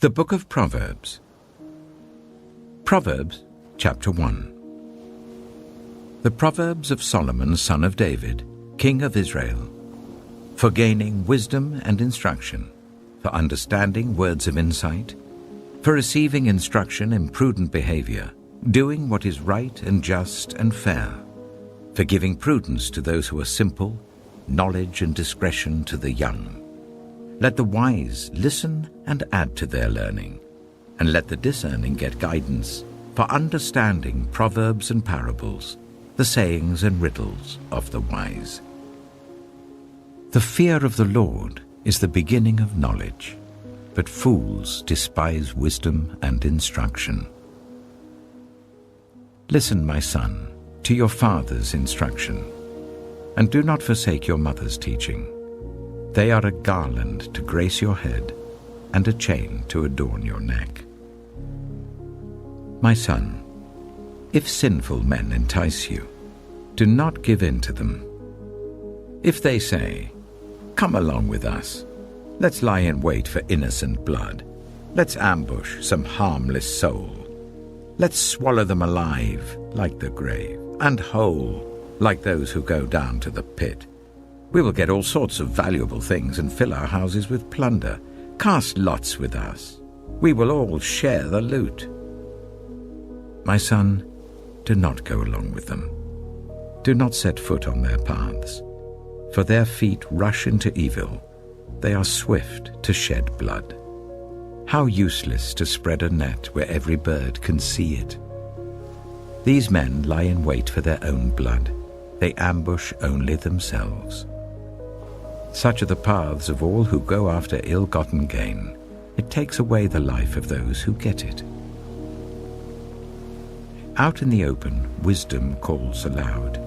The Book of Proverbs. Proverbs, chapter 1. The Proverbs of Solomon, son of David, king of Israel, for gaining wisdom and instruction, for understanding words of insight, for receiving instruction in prudent behavior, doing what is right and just and fair, for giving prudence to those who are simple, knowledge and discretion to the young. Let the wise listen and add to their learning, and let the discerning get guidance, for understanding proverbs and parables, the sayings and riddles of the wise. The fear of the Lord is the beginning of knowledge, but fools despise wisdom and instruction. Listen, my son, to your father's instruction, and do not forsake your mother's teaching. They are a garland to grace your head, and a chain to adorn your neck. My son, if sinful men entice you, do not give in to them. If they say, "Come along with us, let's lie in wait for innocent blood, let's ambush some harmless soul, let's swallow them alive like the grave, and whole like those who go down to the pit. We will get all sorts of valuable things and fill our houses with plunder. Cast lots with us. We will all share the loot." My son, do not go along with them. Do not set foot on their paths, for their feet rush into evil. They are swift to shed blood. How useless to spread a net where every bird can see it. These men lie in wait for their own blood. They ambush only themselves. Such are the paths of all who go after ill-gotten gain. It takes away the life of those who get it. Out in the open, wisdom calls aloud.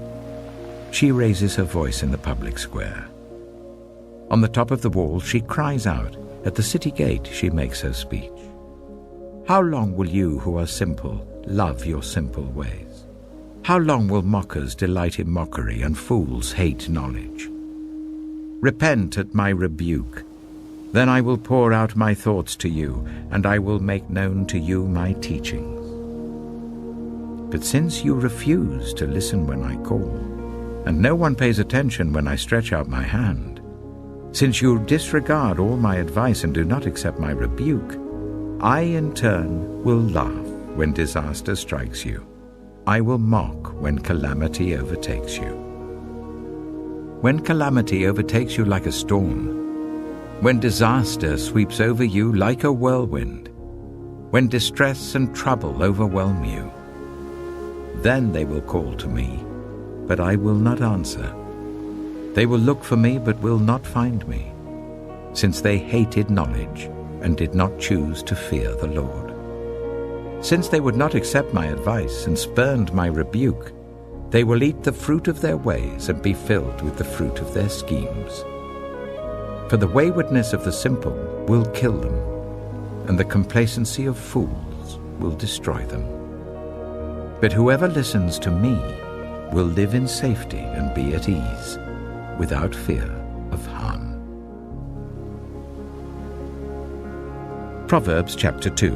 She raises her voice in the public square. On the top of the wall she cries out. At the city gate she makes her speech. How long will you who are simple love your simple ways? How long will mockers delight in mockery and fools hate knowledge? Repent at my rebuke. Then I will pour out my thoughts to you, and I will make known to you my teachings. But since you refuse to listen when I call, and no one pays attention when I stretch out my hand, since you disregard all my advice and do not accept my rebuke, I in turn will laugh when disaster strikes you. I will mock when calamity overtakes you. When calamity overtakes you like a storm, when disaster sweeps over you like a whirlwind, when distress and trouble overwhelm you, then they will call to me, but I will not answer. They will look for me, but will not find me, since they hated knowledge and did not choose to fear the Lord. Since they would not accept my advice and spurned my rebuke, they will eat the fruit of their ways and be filled with the fruit of their schemes. For the waywardness of the simple will kill them, and the complacency of fools will destroy them. But whoever listens to me will live in safety and be at ease, without fear of harm. Proverbs chapter 2.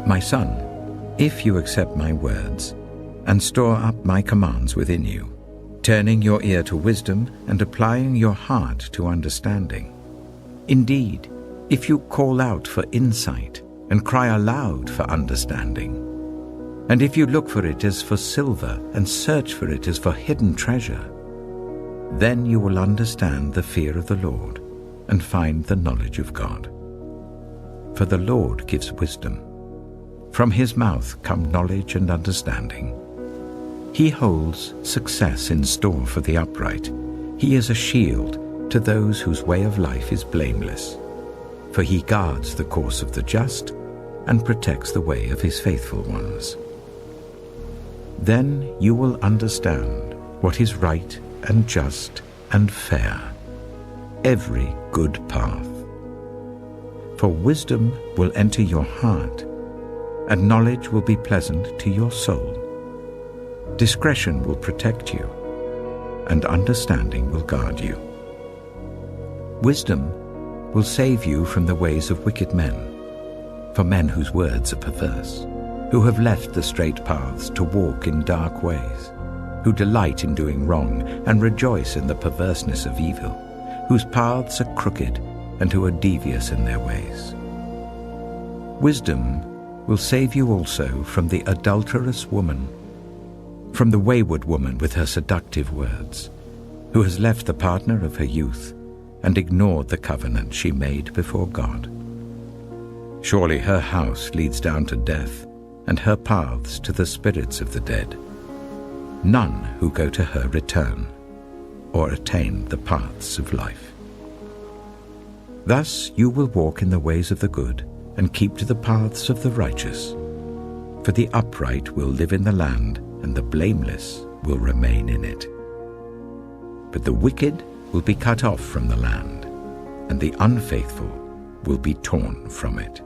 My son, if you accept my words, and store up my commands within you, turning your ear to wisdom and applying your heart to understanding. Indeed, if you call out for insight and cry aloud for understanding, and if you look for it as for silver and search for it as for hidden treasure, then you will understand the fear of the Lord and find the knowledge of God. For the Lord gives wisdom. From his mouth come knowledge and understanding. He holds success in store for the upright. He is a shield to those whose way of life is blameless. For he guards the course of the just and protects the way of his faithful ones. Then you will understand what is right and just and fair, every good path. For wisdom will enter your heart, and knowledge will be pleasant to your soul. Discretion will protect you, and understanding will guard you. Wisdom will save you from the ways of wicked men, for men whose words are perverse, who have left the straight paths to walk in dark ways, who delight in doing wrong and rejoice in the perverseness of evil, whose paths are crooked and who are devious in their ways. Wisdom will save you also from the adulterous woman, from the wayward woman with her seductive words, who has left the partner of her youth and ignored the covenant she made before God. Surely her house leads down to death, and her paths to the spirits of the dead. None who go to her return or attain the paths of life. Thus you will walk in the ways of the good and keep to the paths of the righteous. For the upright will live in the land, and the blameless will remain in it. But the wicked will be cut off from the land, and the unfaithful will be torn from it.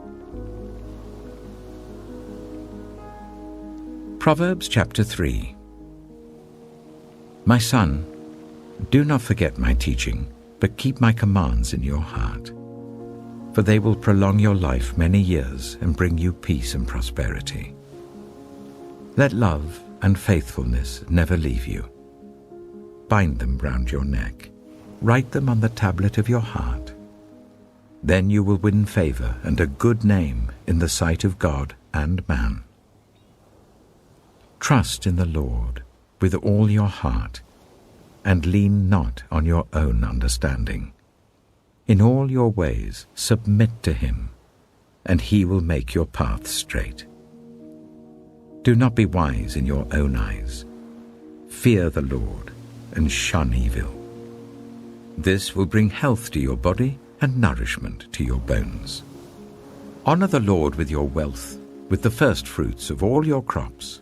Proverbs chapter 3. My son, do not forget my teaching, but keep my commands in your heart. For they will prolong your life many years and bring you peace and prosperity. Let love and faithfulness never leave you. Bind them round your neck. Write them on the tablet of your heart. Then you will win favor and a good name in the sight of God and man. Trust in the Lord with all your heart, and lean not on your own understanding. In all your ways submit to him, and he will make your paths straight. Do not be wise in your own eyes. Fear the Lord and shun evil. This will bring health to your body and nourishment to your bones. Honor the Lord with your wealth, with the first fruits of all your crops.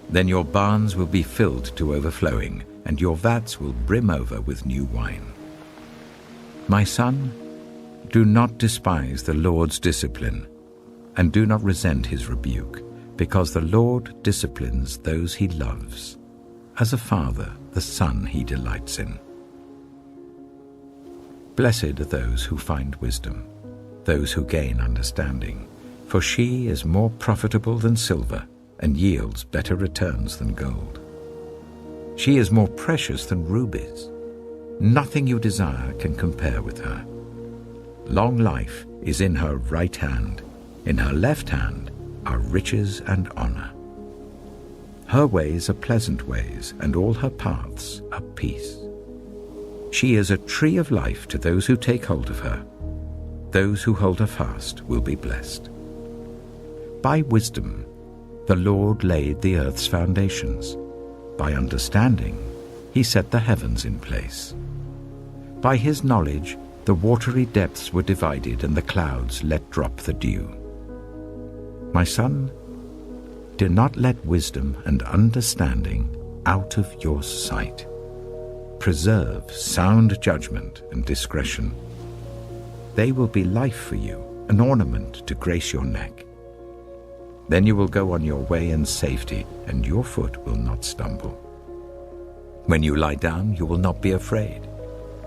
Then your barns will be filled to overflowing, and your vats will brim over with new wine. My son, do not despise the Lord's discipline, and do not resent his rebuke, because the Lord disciplines those he loves, as a father the son he delights in. Blessed are those who find wisdom, those who gain understanding, for she is more profitable than silver and yields better returns than gold. She is more precious than rubies. Nothing you desire can compare with her. Long life is in her right hand. In her left hand are riches and honor. Her ways are pleasant ways, and all her paths are peace. She is a tree of life to those who take hold of her. Those who hold her fast will be blessed. By wisdom, the Lord laid the earth's foundations. By understanding, he set the heavens in place. By his knowledge, the watery depths were divided, and the clouds let drop the dew. My son, do not let wisdom and understanding out of your sight. Preserve sound judgment and discretion. They will be life for you, an ornament to grace your neck. Then you will go on your way in safety, and your foot will not stumble. When you lie down, you will not be afraid.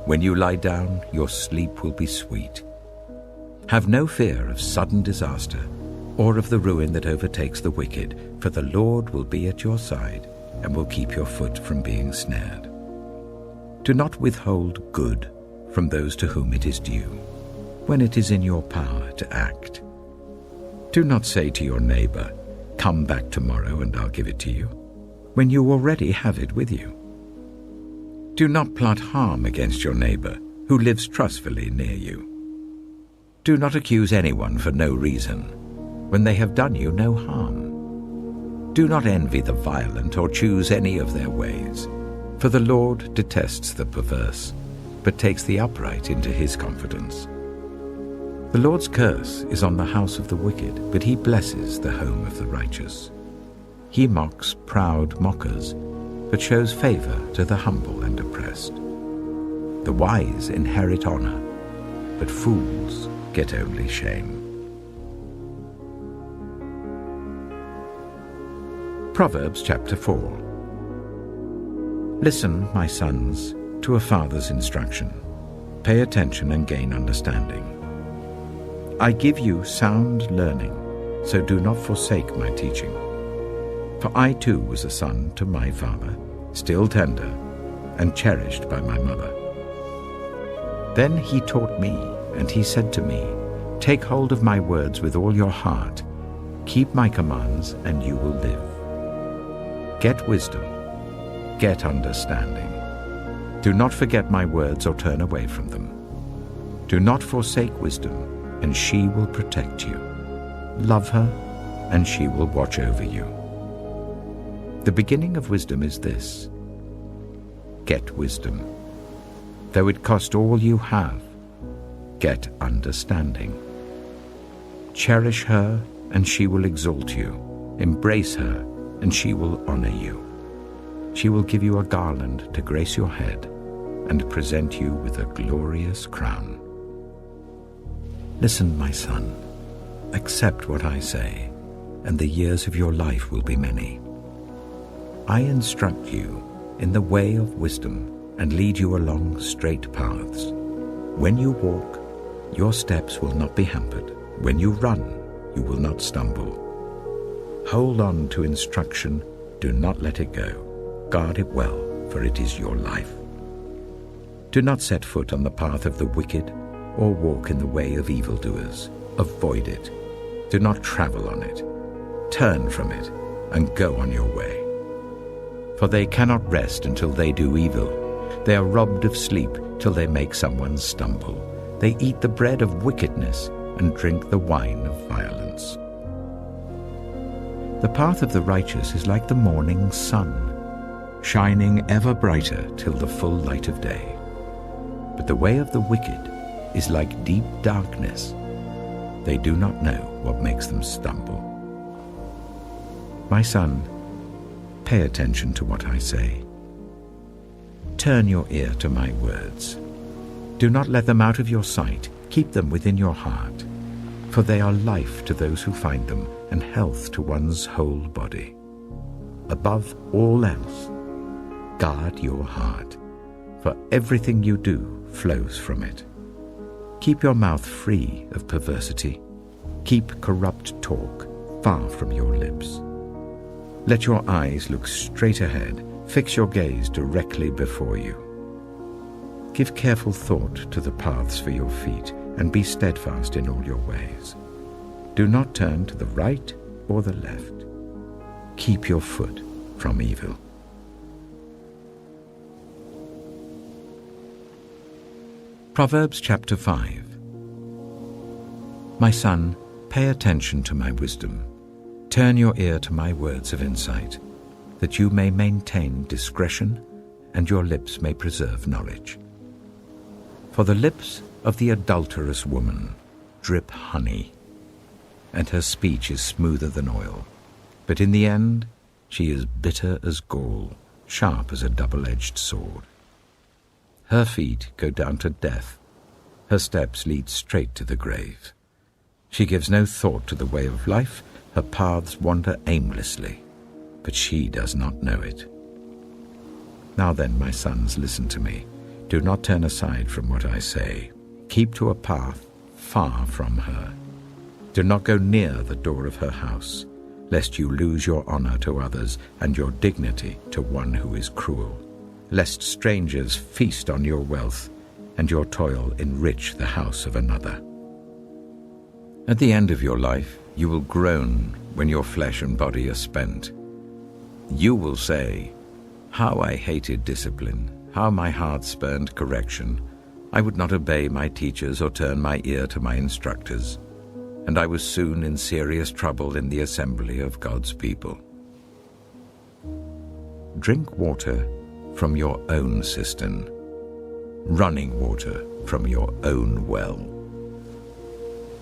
When you lie down, your sleep will be sweet. Have no fear of sudden disaster, or of the ruin that overtakes the wicked, for the Lord will be at your side and will keep your foot from being snared. Do not withhold good from those to whom it is due, when it is in your power to act. Do not say to your neighbor, "Come back tomorrow and I'll give it to you," when you already have it with you. Do not plot harm against your neighbor who lives trustfully near you. Do not accuse anyone for no reason, when they have done you no harm. Do not envy the violent or choose any of their ways, for the Lord detests the perverse, but takes the upright into his confidence. The Lord's curse is on the house of the wicked, but he blesses the home of the righteous. He mocks proud mockers, but shows favor to the humble and oppressed. The wise inherit honor, but fools get only shame. Proverbs chapter 4. Listen, my sons, to a father's instruction, pay attention and gain understanding. I give you sound learning, so do not forsake my teaching. For I too was a son to my father, still tender, and cherished by my mother. Then he taught me, and he said to me, Take hold of my words with all your heart. Keep my commands, and you will live. Get wisdom. Get understanding. Do not forget my words or turn away from them. Do not forsake wisdom, and she will protect you. Love her, and she will watch over you. The beginning of wisdom is this: get wisdom. Though it cost all you have, get understanding. Cherish her, and she will exalt you. Embrace her, and she will honor you. She will give you a garland to grace your head and present you with a glorious crown. Listen, my son, accept what I say, and the years of your life will be many. I instruct you in the way of wisdom and lead you along straight paths. When you walk, your steps will not be hampered. When you run, you will not stumble. Hold on to instruction, do not let it go. Guard it well, for it is your life. Do not set foot on the path of the wicked, or walk in the way of evildoers. Avoid it. Do not travel on it. Turn from it, and go on your way. For they cannot rest until they do evil. They are robbed of sleep till they make someone stumble. They eat the bread of wickedness and drink the wine of violence. The path of the righteous is like the morning sun, shining ever brighter till the full light of day. But the way of the wicked is like deep darkness. They do not know what makes them stumble. My son, pay attention to what I say. Turn your ear to my words. Do not let them out of your sight. Keep them within your heart, for they are life to those who find them and health to one's whole body. Above all else, guard your heart, for everything you do flows from it. Keep your mouth free of perversity. Keep corrupt talk far from your lips. Let your eyes look straight ahead. Fix your gaze directly before you. Give careful thought to the paths for your feet, and be steadfast in all your ways. Do not turn to the right or the left. Keep your foot from evil. Proverbs chapter 5. My son, pay attention to my wisdom. Turn your ear to my words of insight, that you may maintain discretion and your lips may preserve knowledge. For the lips of the adulterous woman drip honey, and her speech is smoother than oil. But in the end, she is bitter as gall, sharp as a double-edged sword. Her feet go down to death. Her steps lead straight to the grave. She gives no thought to the way of life. Her paths wander aimlessly, but she does not know it. Now then, my sons, listen to me. Do not turn aside from what I say. Keep to a path far from her. Do not go near the door of her house, lest you lose your honor to others and your dignity to one who is cruel, lest strangers feast on your wealth and your toil enrich the house of another. At the end of your life, you will groan when your flesh and body are spent. You will say, "How I hated discipline, how my heart spurned correction. I would not obey my teachers or turn my ear to my instructors, and I was soon in serious trouble in the assembly of God's people." Drink water from your own cistern, running water from your own well.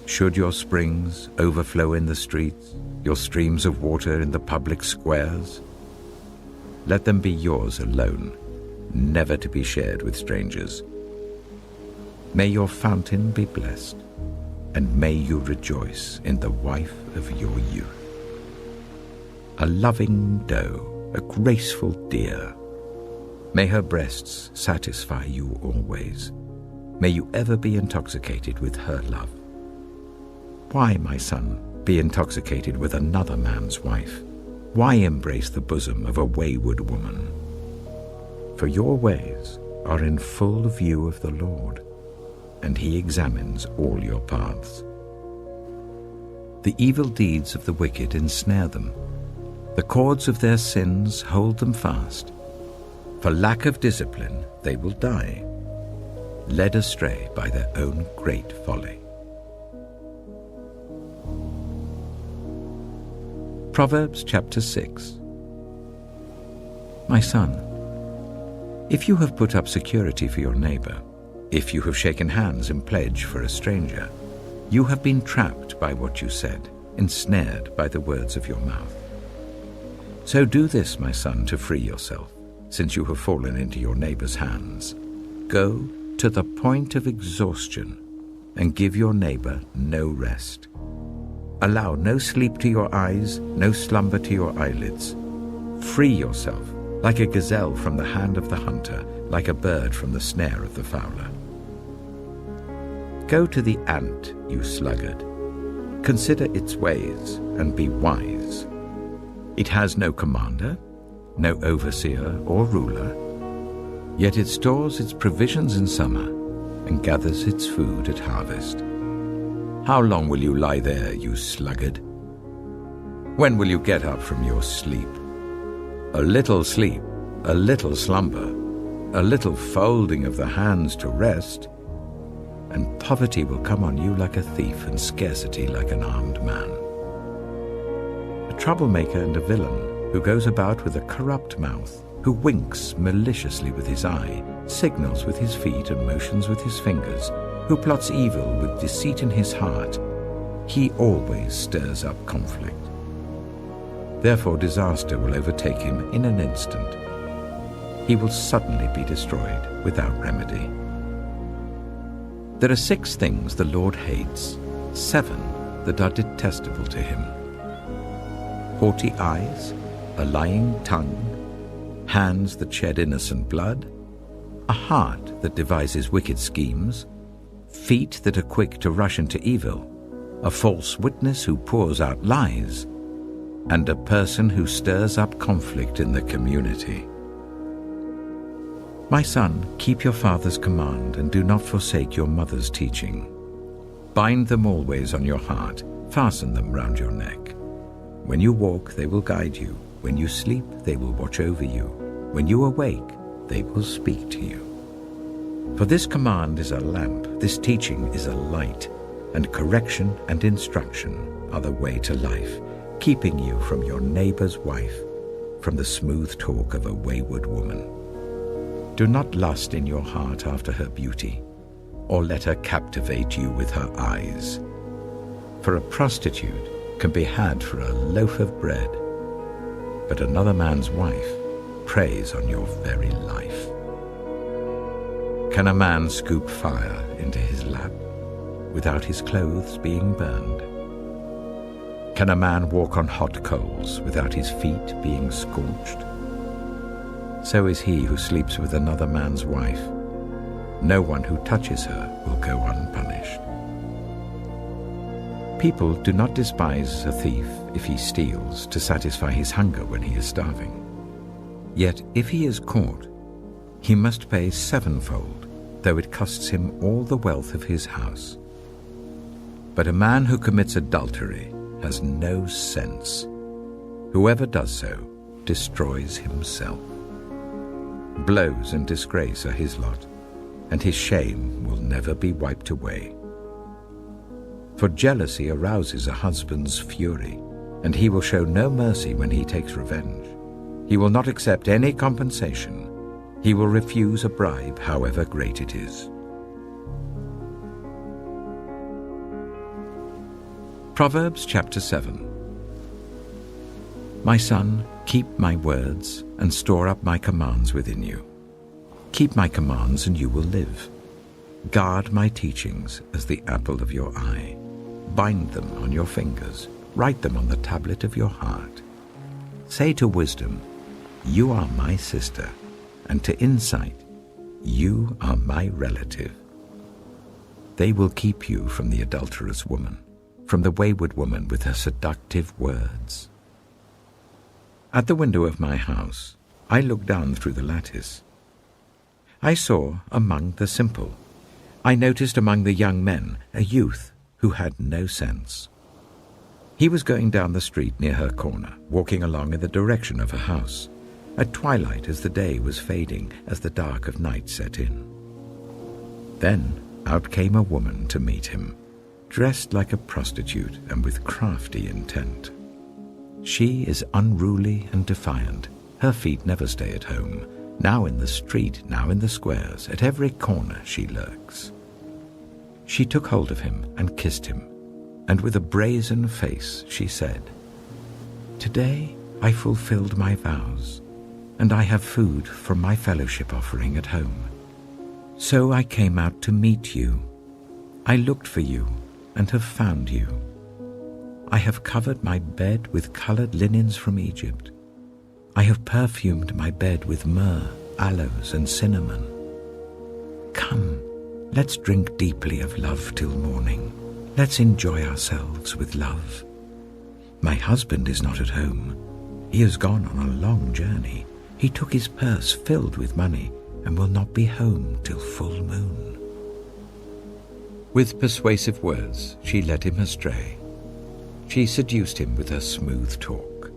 Should your springs overflow in the streets, your streams of water in the public squares? Let them be yours alone, never to be shared with strangers. May your fountain be blessed, and may you rejoice in the wife of your youth. A loving doe, a graceful deer, may her breasts satisfy you always. May you ever be intoxicated with her love. Why, my son, be intoxicated with another man's wife? Why embrace the bosom of a wayward woman? For your ways are in full view of the Lord, and he examines all your paths. The evil deeds of the wicked ensnare them. The cords of their sins hold them fast. For lack of discipline they will die, led astray by their own great folly. Proverbs chapter 6. My son, if you have put up security for your neighbor, if you have shaken hands in pledge for a stranger, you have been trapped by what you said, ensnared by the words of your mouth. So do this, my son, to free yourself, since you have fallen into your neighbor's hands. Go to the point of exhaustion and give your neighbor no rest. Allow no sleep to your eyes, no slumber to your eyelids. Free yourself like a gazelle from the hand of the hunter, like a bird from the snare of the fowler. Go to the ant, you sluggard. Consider its ways and be wise. It has no commander, no overseer or ruler, yet it stores its provisions in summer and gathers its food at harvest. How long will you lie there, you sluggard? When will you get up from your sleep? A little sleep, a little slumber, a little folding of the hands to rest, and poverty will come on you like a thief and scarcity like an armed man. A troublemaker and a villain who goes about with a corrupt mouth, who winks maliciously with his eye, signals with his feet and motions with his fingers, who plots evil with deceit in his heart, he always stirs up conflict. Therefore disaster will overtake him in an instant. He will suddenly be destroyed without remedy. There are 6 things the Lord hates, 7 that are detestable to him: haughty eyes, a lying tongue, hands that shed innocent blood, a heart that devises wicked schemes, feet that are quick to rush into evil, a false witness who pours out lies, and a person who stirs up conflict in the community. My son, keep your father's command and do not forsake your mother's teaching. Bind them always on your heart, fasten them round your neck. When you walk, they will guide you. When you sleep, they will watch over you. When you awake, they will speak to you. For this command is a lamp, this teaching is a light, and correction and instruction are the way to life, keeping you from your neighbor's wife, from the smooth talk of a wayward woman. Do not lust in your heart after her beauty, or let her captivate you with her eyes. For a prostitute can be had for a loaf of bread, but another man's wife preys on your very life. Can a man scoop fire into his lap without his clothes being burned? Can a man walk on hot coals without his feet being scorched? So is he who sleeps with another man's wife. No one who touches her will go unpunished. People do not despise a thief if he steals to satisfy his hunger when he is starving. Yet if he is caught, he must pay 7-fold, though it costs him all the wealth of his house. But a man who commits adultery has no sense. Whoever does so destroys himself. Blows and disgrace are his lot, and his shame will never be wiped away. For jealousy arouses a husband's fury, and he will show no mercy when he takes revenge. He will not accept any compensation. He will refuse a bribe, however great it is. Proverbs chapter 7. My son, keep my words and store up my commands within you. Keep my commands and you will live. Guard my teachings as the apple of your eye. Bind them on your fingers. Write them on the tablet of your heart. Say to wisdom, you are my sister, and to insight, you are my relative. They will keep you from the adulterous woman, from the wayward woman with her seductive words. At the window of my house, I looked down through the lattice. I saw among the simple, I noticed among the young men a youth who had no sense. He was going down the street near her corner, walking along in the direction of her house, at twilight as the day was fading, as the dark of night set in. Then out came a woman to meet him, dressed like a prostitute and with crafty intent. She is unruly and defiant. Her feet never stay at home. Now in the street, now in the squares, at every corner she lurks. She took hold of him and kissed him, and with a brazen face she said, "Today I fulfilled my vows, and I have food from my fellowship offering at home. So I came out to meet you. I looked for you and have found you. I have covered my bed with colored linens from Egypt. I have perfumed my bed with myrrh, aloes, and cinnamon. Come, let's drink deeply of love till morning. Let's enjoy ourselves with love. My husband is not at home. He has gone on a long journey. He took his purse filled with money and will not be home till full moon." With persuasive words, she led him astray. She seduced him with her smooth talk.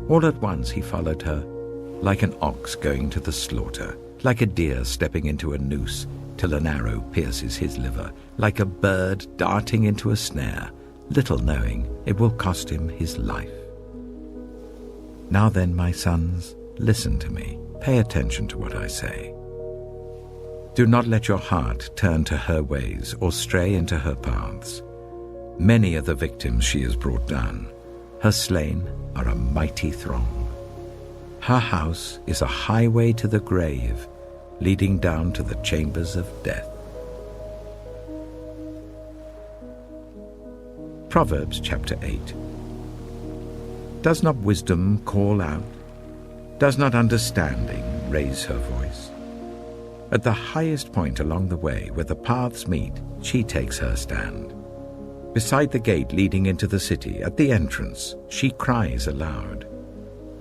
All at once he followed her, like an ox going to the slaughter, like a deer stepping into a noose till an arrow pierces his liver, like a bird darting into a snare, little knowing it will cost him his life. Now then, my sons, listen to me. Pay attention to what I say. Do not let your heart turn to her ways or stray into her paths. Many are the victims she has brought down. Her slain are a mighty throng. Her house is a highway to the grave, leading down to the chambers of death. Proverbs chapter 8. Does not wisdom call out? Does not understanding raise her voice? At the highest point along the way where the paths meet, she takes her stand. Beside the gate leading into the city, at the entrance, she cries aloud.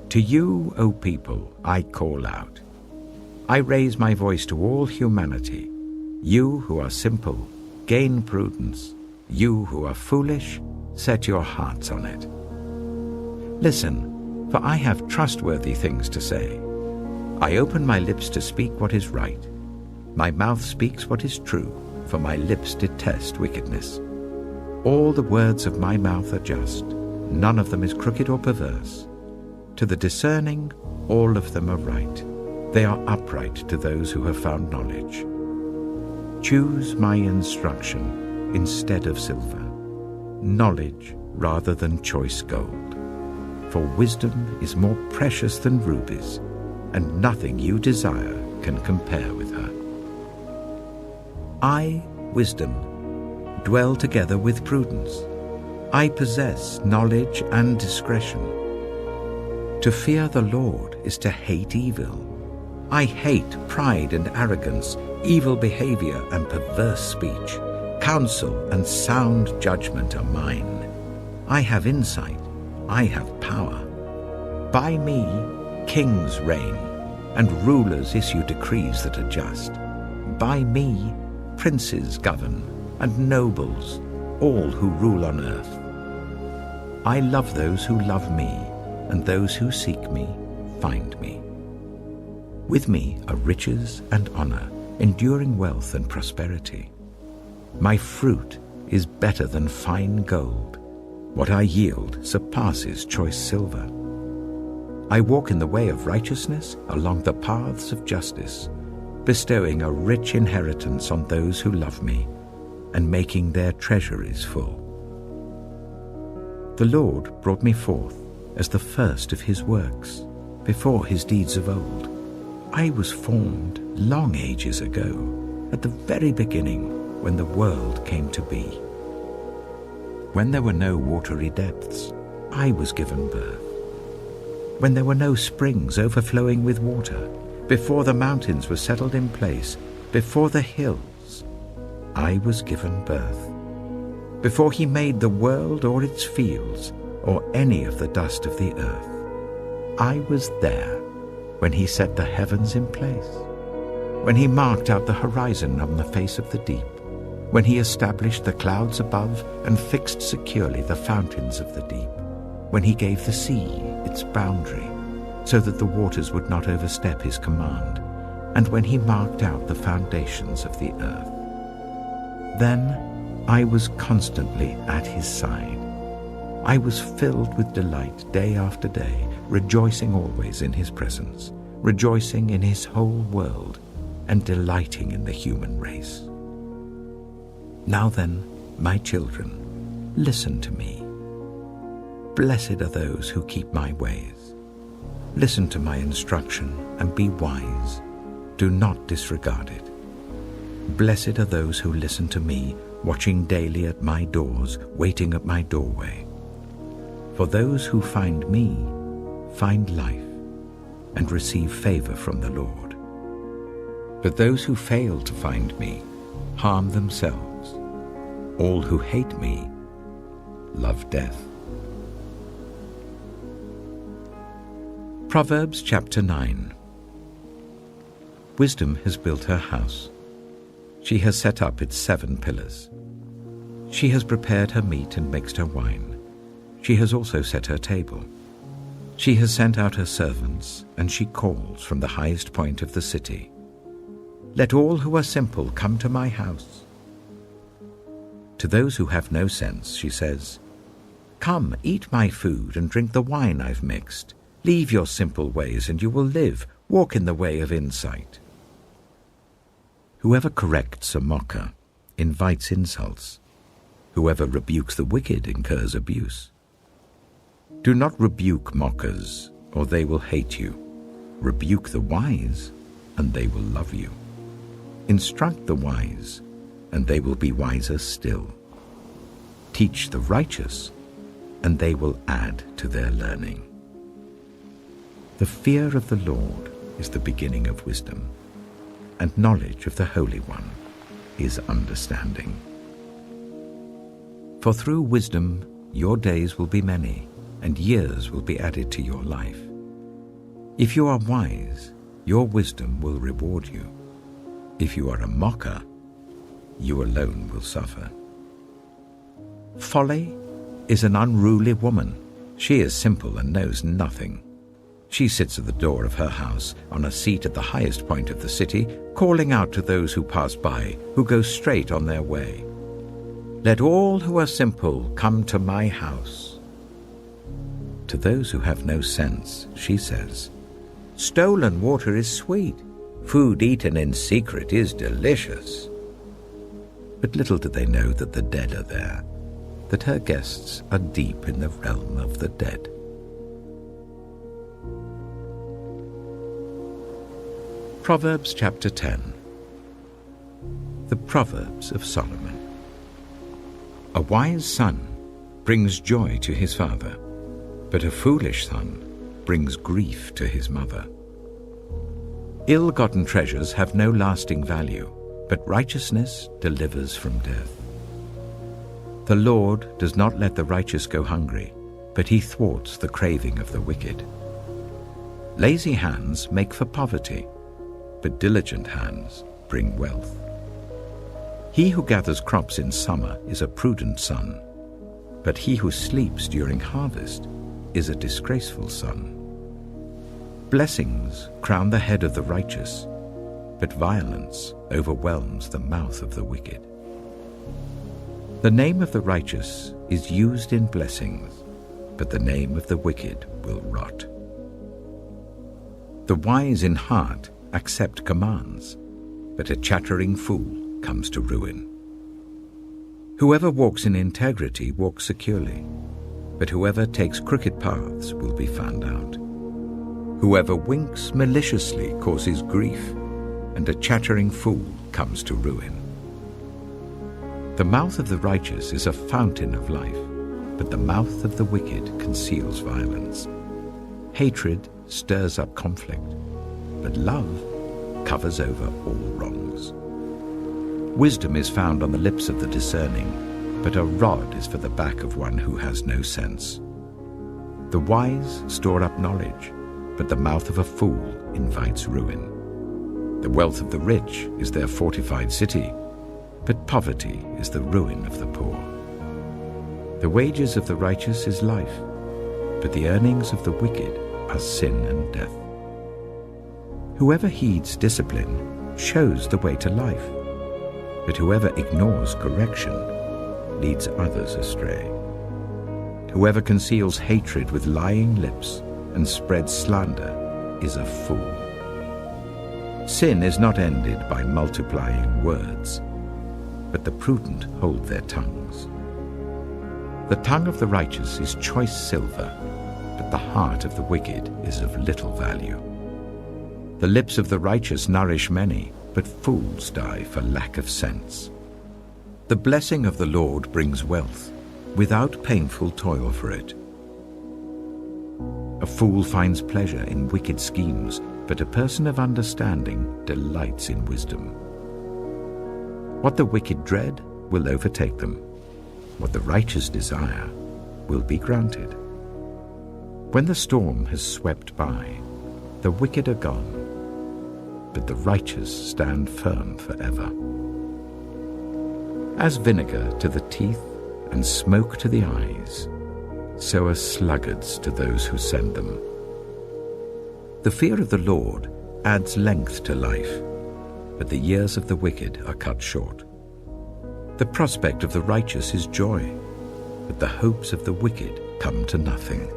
To you, O people, I call out. I raise my voice to all humanity. You who are simple, gain prudence. You who are foolish, set your hearts on it. Listen, for I have trustworthy things to say. I open my lips to speak what is right. My mouth speaks what is true, for my lips detest wickedness. All the words of my mouth are just. None of them is crooked or perverse. To the discerning, all of them are right. They are upright to those who have found knowledge. Choose my instruction instead of silver, knowledge rather than choice gold. For wisdom is more precious than rubies, and nothing you desire can compare with her. I, wisdom, dwell together with prudence. I possess knowledge and discretion. To fear the Lord is to hate evil. I hate pride and arrogance, evil behavior and perverse speech. Counsel and sound judgment are mine. I have insight. I have power. By me, kings reign, and rulers issue decrees that are just. By me, princes govern, and nobles, all who rule on earth. I love those who love me, and those who seek me find me. With me are riches and honor, enduring wealth and prosperity. My fruit is better than fine gold. What I yield surpasses choice silver. I walk in the way of righteousness along the paths of justice, bestowing a rich inheritance on those who love me and making their treasuries full. The Lord brought me forth as the first of his works, before his deeds of old. I was formed long ages ago, at the very beginning, when the world came to be. When there were no watery depths, I was given birth. When there were no springs overflowing with water, before the mountains were settled in place, before the hills, I was given birth. Before he made the world or its fields, or any of the dust of the earth, I was there when he set the heavens in place, when he marked out the horizon on the face of the deep, when he established the clouds above and fixed securely the fountains of the deep, when he gave the sea its boundary, so that the waters would not overstep his command, and when he marked out the foundations of the earth. Then I was constantly at his side. I was filled with delight day after day, rejoicing always in his presence, rejoicing in his whole world, and delighting in the human race. Now then, my children, listen to me. Blessed are those who keep my ways. Listen to my instruction and be wise. Do not disregard it. Blessed are those who listen to me, watching daily at my doors, waiting at my doorway. For those who find me find life and receive favor from the Lord. But those who fail to find me harm themselves. All who hate me love death. Proverbs chapter 9. Wisdom has built her house. She has set up its 7 pillars. She has prepared her meat and mixed her wine. She has also set her table. She has sent out her servants, and she calls from the highest point of the city. Let all who are simple come to my house. To those who have no sense, she says, Come, eat my food and drink the wine I've mixed. Leave your simple ways and you will live. Walk in the way of insight. Whoever corrects a mocker invites insults. Whoever rebukes the wicked incurs abuse. Do not rebuke mockers, or they will hate you. Rebuke the wise, and they will love you. Instruct the wise, and they will be wiser still. Teach the righteous, and they will add to their learning. The fear of the Lord is the beginning of wisdom, and knowledge of the Holy One is understanding. For through wisdom your days will be many, and years will be added to your life. If you are wise, your wisdom will reward you. If you are a mocker, you alone will suffer. Folly is an unruly woman. She is simple and knows nothing. She sits at the door of her house, on a seat at the highest point of the city, calling out to those who pass by, who go straight on their way. Let all who are simple come to my house. To those who have no sense, she says, Stolen water is sweet. Food eaten in secret is delicious. But little do they know that the dead are there, that her guests are deep in the realm of the dead. Proverbs chapter 10. The Proverbs of Solomon. A wise son brings joy to his father, but a foolish son brings grief to his mother. Ill-gotten treasures have no lasting value, but righteousness delivers from death. The Lord does not let the righteous go hungry, but he thwarts the craving of the wicked. Lazy hands make for poverty, but diligent hands bring wealth. He who gathers crops in summer is a prudent son, but he who sleeps during harvest is a disgraceful son. Blessings crown the head of the righteous, but violence overwhelms the mouth of the wicked. The name of the righteous is used in blessings, but the name of the wicked will rot. The wise in heart accept commands, but a chattering fool comes to ruin. Whoever walks in integrity walks securely, but whoever takes crooked paths will be found out. Whoever winks maliciously causes grief, and a chattering fool comes to ruin. The mouth of the righteous is a fountain of life, but the mouth of the wicked conceals violence. Hatred stirs up conflict, but love covers over all wrongs. Wisdom is found on the lips of the discerning, but a rod is for the back of one who has no sense. The wise store up knowledge, but the mouth of a fool invites ruin. The wealth of the rich is their fortified city, but poverty is the ruin of the poor. The wages of the righteous is life, but the earnings of the wicked are sin and death. Whoever heeds discipline shows the way to life, but whoever ignores correction leads others astray. Whoever conceals hatred with lying lips and spreads slander is a fool. Sin is not ended by multiplying words, but the prudent hold their tongues. The tongue of the righteous is choice silver, but the heart of the wicked is of little value. The lips of the righteous nourish many, but fools die for lack of sense. The blessing of the Lord brings wealth, without painful toil for it. A fool finds pleasure in wicked schemes, but a person of understanding delights in wisdom. What the wicked dread will overtake them. What the righteous desire will be granted. When the storm has swept by, the wicked are gone, but the righteous stand firm forever. As vinegar to the teeth and smoke to the eyes, so are sluggards to those who send them. The fear of the Lord adds length to life, but the years of the wicked are cut short. The prospect of the righteous is joy, but the hopes of the wicked come to nothing.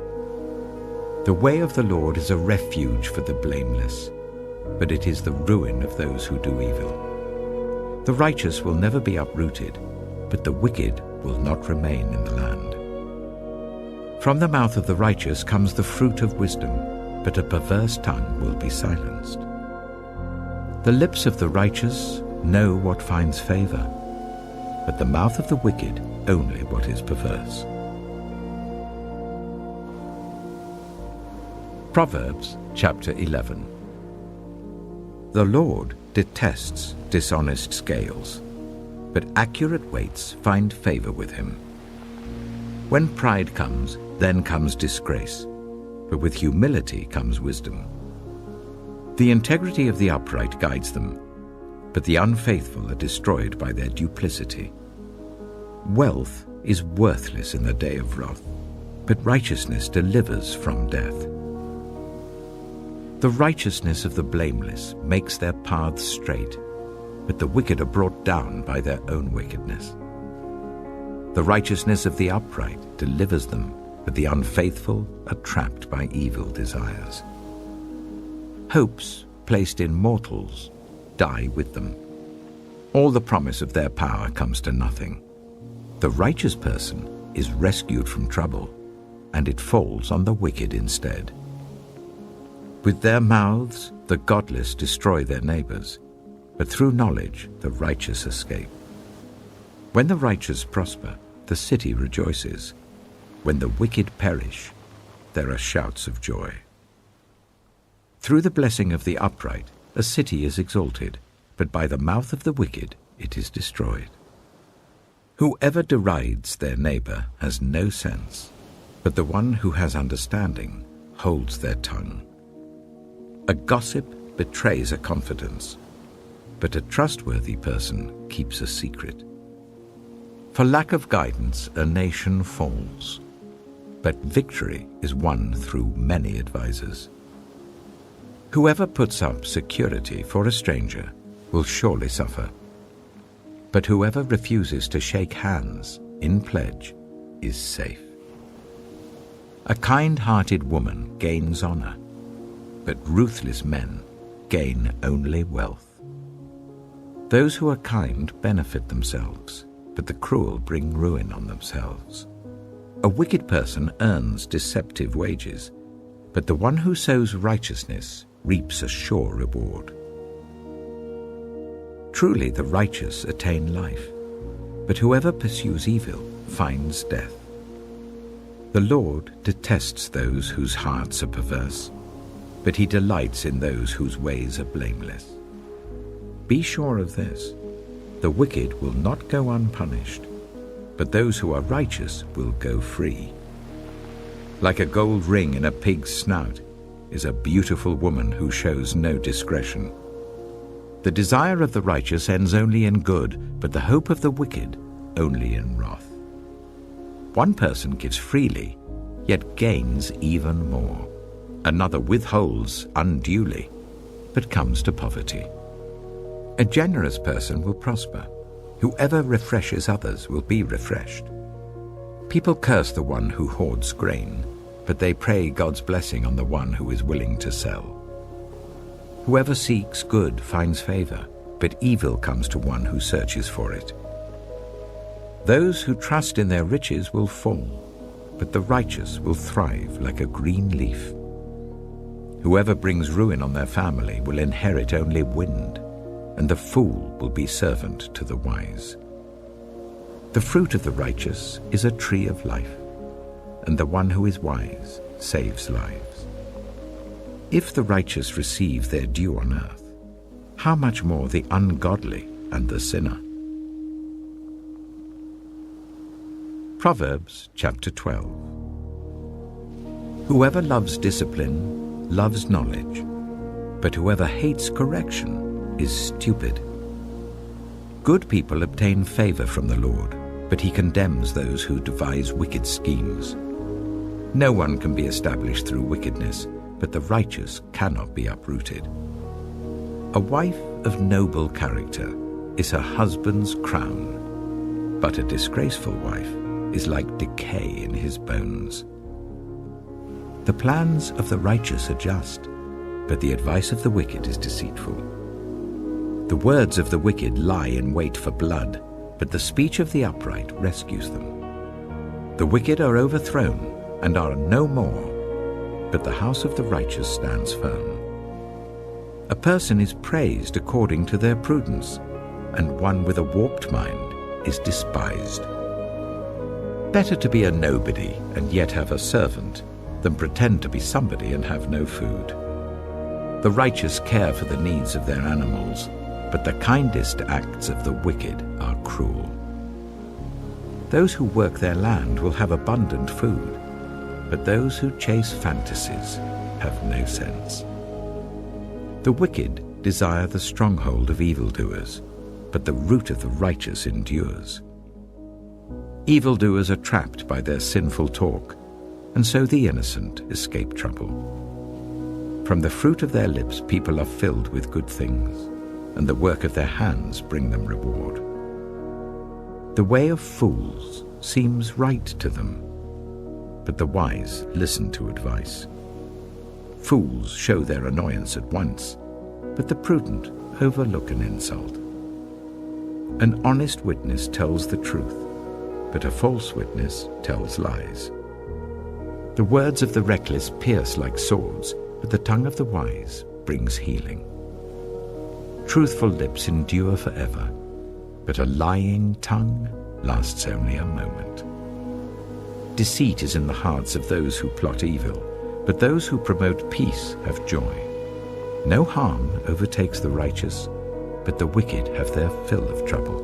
The way of the Lord is a refuge for the blameless, but it is the ruin of those who do evil. The righteous will never be uprooted, but the wicked will not remain in the land. From the mouth of the righteous comes the fruit of wisdom, but a perverse tongue will be silenced. The lips of the righteous know what finds favor, but the mouth of the wicked only what is perverse. Proverbs chapter 11. The Lord detests dishonest scales, but accurate weights find favor with him. When pride comes, then comes disgrace, but with humility comes wisdom. The integrity of the upright guides them, but the unfaithful are destroyed by their duplicity. Wealth is worthless in the day of wrath, but righteousness delivers from death. The righteousness of the blameless makes their paths straight, but the wicked are brought down by their own wickedness. The righteousness of the upright delivers them, but the unfaithful are trapped by evil desires. Hopes placed in mortals die with them. All the promise of their power comes to nothing. The righteous person is rescued from trouble, and it falls on the wicked instead. With their mouths the godless destroy their neighbors, but through knowledge the righteous escape. When the righteous prosper, the city rejoices. When the wicked perish, there are shouts of joy. Through the blessing of the upright, a city is exalted, but by the mouth of the wicked it is destroyed. Whoever derides their neighbor has no sense, but the one who has understanding holds their tongue. A gossip betrays a confidence, but a trustworthy person keeps a secret. For lack of guidance, a nation falls, but victory is won through many advisers. Whoever puts up security for a stranger will surely suffer, but whoever refuses to shake hands in pledge is safe. A kind-hearted woman gains honor, but ruthless men gain only wealth. Those who are kind benefit themselves, but the cruel bring ruin on themselves. A wicked person earns deceptive wages, but the one who sows righteousness reaps a sure reward. Truly the righteous attain life, but whoever pursues evil finds death. The Lord detests those whose hearts are perverse, but he delights in those whose ways are blameless. Be sure of this: The wicked will not go unpunished, but those who are righteous will go free. Like a gold ring in a pig's snout is a beautiful woman who shows no discretion. The desire of the righteous ends only in good, but the hope of the wicked only in wrath. One person gives freely, yet gains even more. Another withholds unduly, but comes to poverty. A generous person will prosper. Whoever refreshes others will be refreshed. People curse the one who hoards grain, but they pray God's blessing on the one who is willing to sell. Whoever seeks good finds favor, but evil comes to one who searches for it. Those who trust in their riches will fall, but the righteous will thrive like a green leaf. Whoever brings ruin on their family will inherit only wind, and the fool will be servant to the wise. The fruit of the righteous is a tree of life, and the one who is wise saves lives. If the righteous receive their due on earth, how much more the ungodly and the sinner? Proverbs chapter 12. Whoever loves discipline loves knowledge, but whoever hates correction is stupid. Good people obtain favor from the Lord, but he condemns those who devise wicked schemes. No one can be established through wickedness, but the righteous cannot be uprooted. A wife of noble character is her husband's crown, but a disgraceful wife is like decay in his bones. The plans of the righteous are just, but the advice of the wicked is deceitful. The words of the wicked lie in wait for blood, but the speech of the upright rescues them. The wicked are overthrown and are no more, but the house of the righteous stands firm. A person is praised according to their prudence, and one with a warped mind is despised. Better to be a nobody and yet have a servant than pretend to be somebody and have no food. The righteous care for the needs of their animals, but the kindest acts of the wicked are cruel. Those who work their land will have abundant food, but those who chase fantasies have no sense. The wicked desire the stronghold of evildoers, but the root of the righteous endures. Evildoers are trapped by their sinful talk, and so the innocent escape trouble. From the fruit of their lips people are filled with good things, and the work of their hands bring them reward. The way of fools seems right to them, but the wise listen to advice. Fools show their annoyance at once, but the prudent overlook an insult. An honest witness tells the truth, but a false witness tells lies. The words of the reckless pierce like swords, but the tongue of the wise brings healing. Truthful lips endure forever, but a lying tongue lasts only a moment. Deceit is in the hearts of those who plot evil, but those who promote peace have joy. No harm overtakes the righteous, but the wicked have their fill of trouble.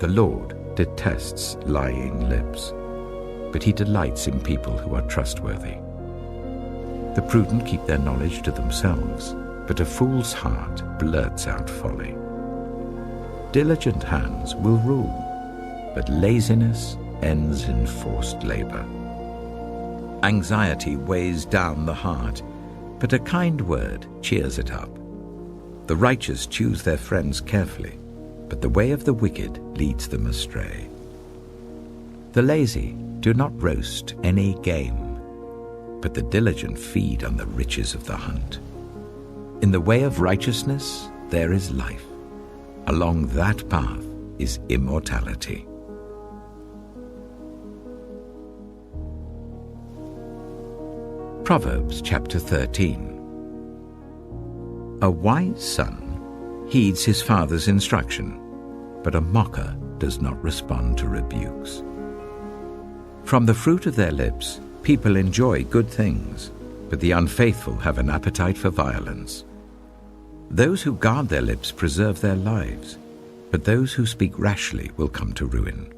The Lord detests lying lips, but he delights in people who are trustworthy. The prudent keep their knowledge to themselves, but a fool's heart blurts out folly. Diligent hands will rule, but laziness ends in forced labor. Anxiety weighs down the heart, but a kind word cheers it up. The righteous choose their friends carefully, but the way of the wicked leads them astray. The lazy do not roast any game, but the diligent feed on the riches of the hunt. In the way of righteousness there is life. Along that path is immortality. Proverbs chapter 13. A wise son heeds his father's instruction, but a mocker does not respond to rebukes. From the fruit of their lips, people enjoy good things, but the unfaithful have an appetite for violence. Those who guard their lips preserve their lives, but those who speak rashly will come to ruin.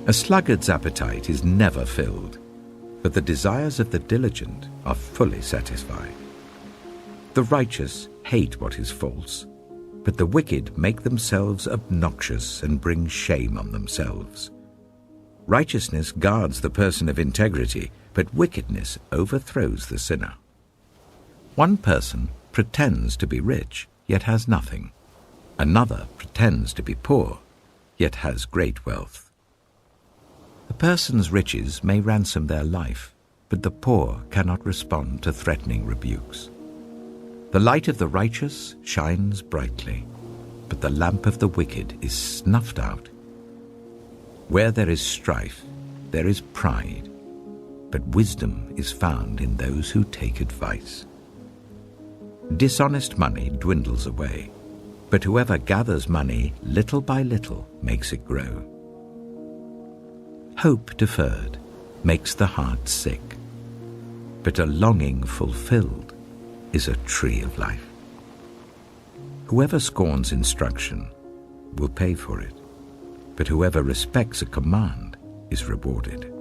A sluggard's appetite is never filled, but the desires of the diligent are fully satisfied. The righteous hate what is false, but the wicked make themselves obnoxious and bring shame on themselves. Righteousness guards the person of integrity, but wickedness overthrows the sinner. One person pretends to be rich, yet has nothing. Another pretends to be poor, yet has great wealth. A person's riches may ransom their life, but the poor cannot respond to threatening rebukes. The light of the righteous shines brightly, but the lamp of the wicked is snuffed out. Where there is strife, there is pride, but wisdom is found in those who take advice. Dishonest money dwindles away, but whoever gathers money little by little makes it grow. Hope deferred makes the heart sick, but a longing fulfilled is a tree of life. Whoever scorns instruction will pay for it, but whoever respects a command is rewarded.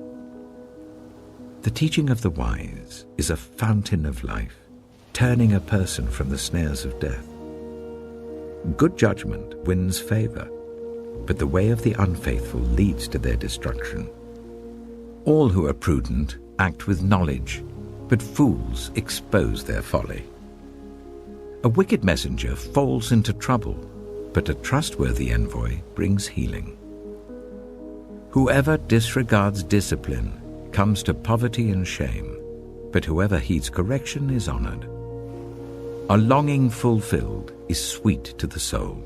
The teaching of the wise is a fountain of life, turning a person from the snares of death. Good judgment wins favor, but the way of the unfaithful leads to their destruction. All who are prudent act with knowledge, but fools expose their folly. A wicked messenger falls into trouble, but a trustworthy envoy brings healing. Whoever disregards discipline comes to poverty and shame, but whoever heeds correction is honored. A longing fulfilled is sweet to the soul,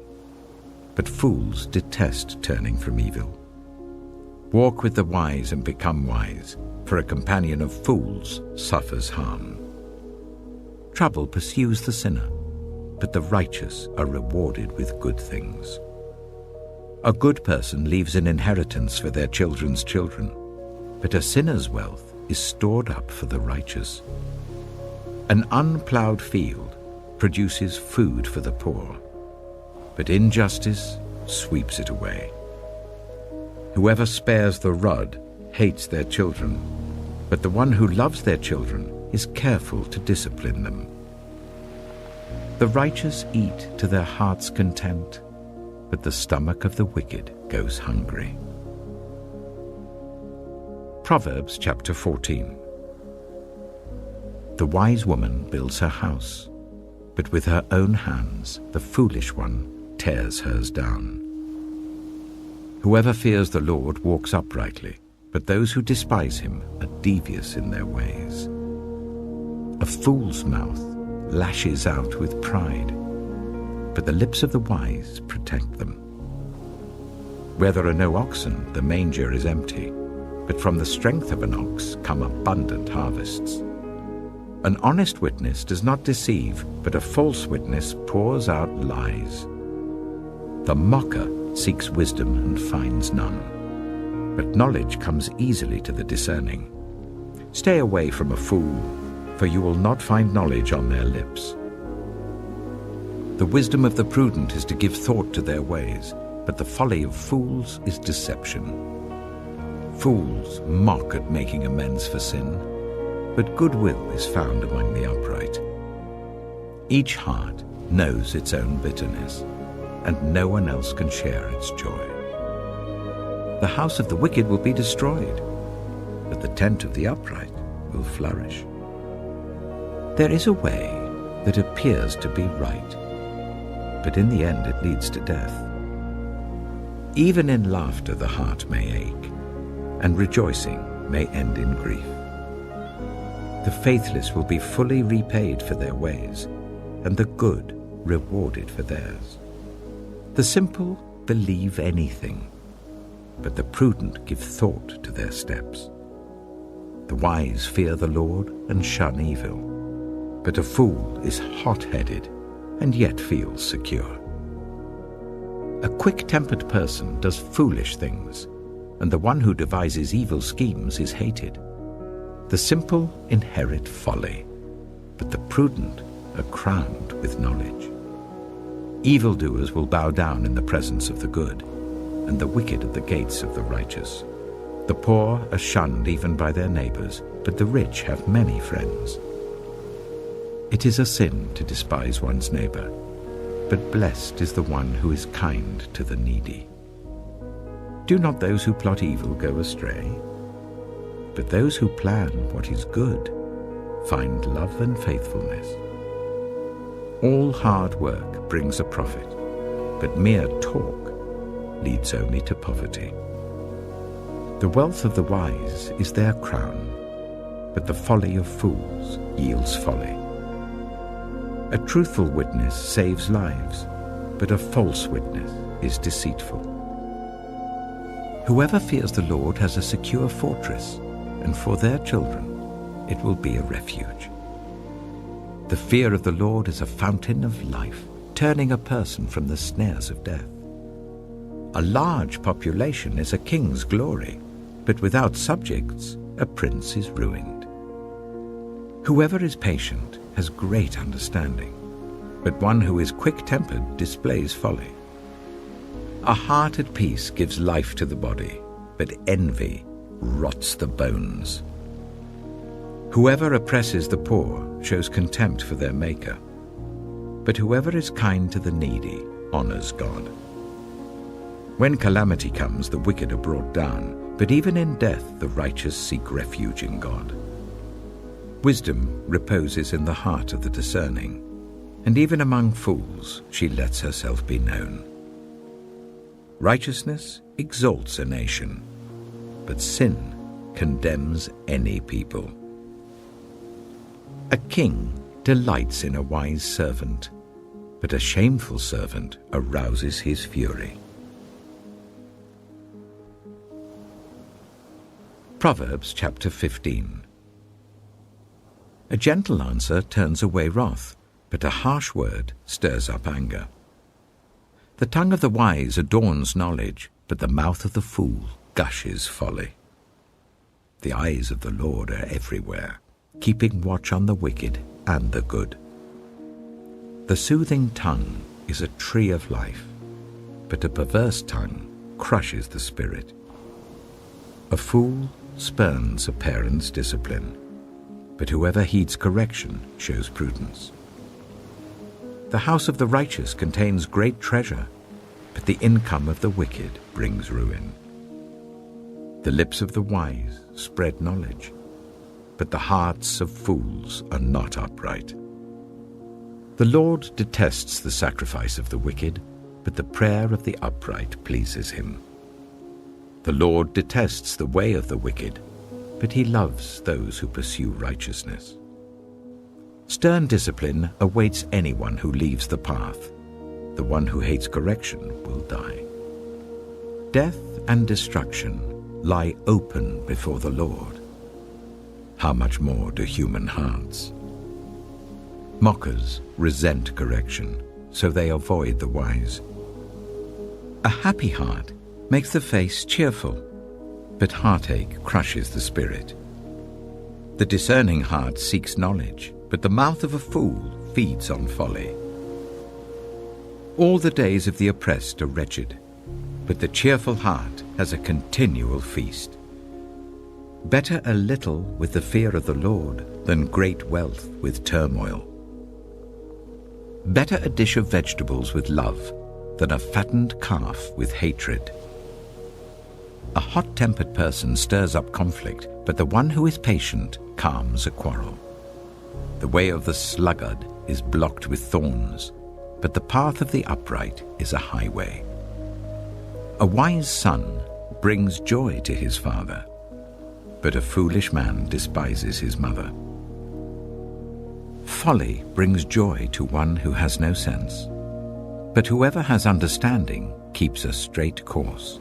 but fools detest turning from evil. Walk with the wise and become wise, for a companion of fools suffers harm. Trouble pursues the sinner, but the righteous are rewarded with good things. A good person leaves an inheritance for their children's children, but a sinner's wealth is stored up for the righteous. An unplowed field produces food for the poor, but injustice sweeps it away. Whoever spares the rod hates their children, but the one who loves their children is careful to discipline them. The righteous eat to their heart's content, but the stomach of the wicked goes hungry. Proverbs chapter 14. The wise woman builds her house, but with her own hands the foolish one tears hers down. Whoever fears the Lord walks uprightly, but those who despise him are devious in their ways. A fool's mouth lashes out with pride, but the lips of the wise protect them. Where there are no oxen, the manger is empty, but from the strength of an ox come abundant harvests. An honest witness does not deceive, but a false witness pours out lies. The mocker seeks wisdom and finds none, but knowledge comes easily to the discerning. Stay away from a fool, for you will not find knowledge on their lips. The wisdom of the prudent is to give thought to their ways, but the folly of fools is deception. Fools mock at making amends for sin, but goodwill is found among the upright. Each heart knows its own bitterness, and no one else can share its joy. The house of the wicked will be destroyed, but the tent of the upright will flourish. There is a way that appears to be right, but in the end it leads to death. Even in laughter the heart may ache, and rejoicing may end in grief. The faithless will be fully repaid for their ways, and the good rewarded for theirs. The simple believe anything, but the prudent give thought to their steps. The wise fear the Lord and shun evil, but a fool is hot-headed and yet feels secure. A quick-tempered person does foolish things, and the one who devises evil schemes is hated. The simple inherit folly, but the prudent are crowned with knowledge. Evildoers will bow down in the presence of the good, and the wicked at the gates of the righteous. The poor are shunned even by their neighbors, but the rich have many friends. It is a sin to despise one's neighbor, but blessed is the one who is kind to the needy. Do not those who plot evil go astray? But those who plan what is good find love and faithfulness. All hard work brings a profit, but mere talk leads only to poverty. The wealth of the wise is their crown, but the folly of fools yields folly. A truthful witness saves lives, but a false witness is deceitful. Whoever fears the Lord has a secure fortress, and for their children it will be a refuge. The fear of the Lord is a fountain of life, turning a person from the snares of death. A large population is a king's glory, but without subjects, a prince is ruined. Whoever is patient has great understanding, but one who is quick-tempered displays folly. A heart at peace gives life to the body, but envy rots the bones. Whoever oppresses the poor shows contempt for their Maker, but whoever is kind to the needy honors God. When calamity comes, the wicked are brought down, but even in death the righteous seek refuge in God. Wisdom reposes in the heart of the discerning, and even among fools she lets herself be known. Righteousness exalts a nation, but sin condemns any people. A king delights in a wise servant, but a shameful servant arouses his fury. Proverbs chapter 15. A gentle answer turns away wrath, but a harsh word stirs up anger. The tongue of the wise adorns knowledge, but the mouth of the fool gushes folly. The eyes of the Lord are everywhere, keeping watch on the wicked and the good. The soothing tongue is a tree of life, but a perverse tongue crushes the spirit. A fool spurns a parent's discipline, but whoever heeds correction shows prudence. The house of the righteous contains great treasure, but the income of the wicked brings ruin. The lips of the wise spread knowledge, but the hearts of fools are not upright. The Lord detests the sacrifice of the wicked, but the prayer of the upright pleases him. The Lord detests the way of the wicked, but he loves those who pursue righteousness. Stern discipline awaits anyone who leaves the path. The one who hates correction will die. Death and destruction lie open before the Lord. How much more do human hearts? Mockers resent correction, so they avoid the wise. A happy heart makes the face cheerful, but heartache crushes the spirit. The discerning heart seeks knowledge, but the mouth of a fool feeds on folly. All the days of the oppressed are wretched, but the cheerful heart has a continual feast. Better a little with the fear of the Lord than great wealth with turmoil. Better a dish of vegetables with love than a fattened calf with hatred. A hot-tempered person stirs up conflict, but the one who is patient calms a quarrel. The way of the sluggard is blocked with thorns, but the path of the upright is a highway. A wise son brings joy to his father, but a foolish man despises his mother. Folly brings joy to one who has no sense, but whoever has understanding keeps a straight course.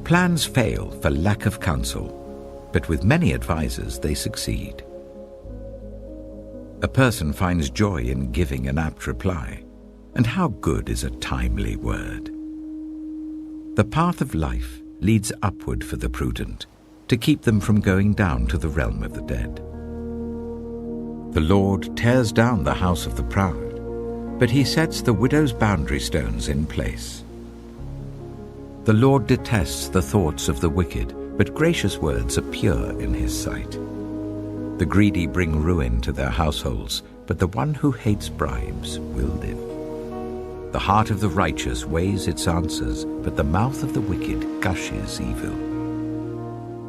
Plans fail for lack of counsel, but with many advisers they succeed. A person finds joy in giving an apt reply, and how good is a timely word. The path of life leads upward for the prudent, to keep them from going down to the realm of the dead. The Lord tears down the house of the proud, but he sets the widow's boundary stones in place. The Lord detests the thoughts of the wicked, but gracious words are pure in his sight. The greedy bring ruin to their households, but the one who hates bribes will live. The heart of the righteous weighs its answers, but the mouth of the wicked gushes evil.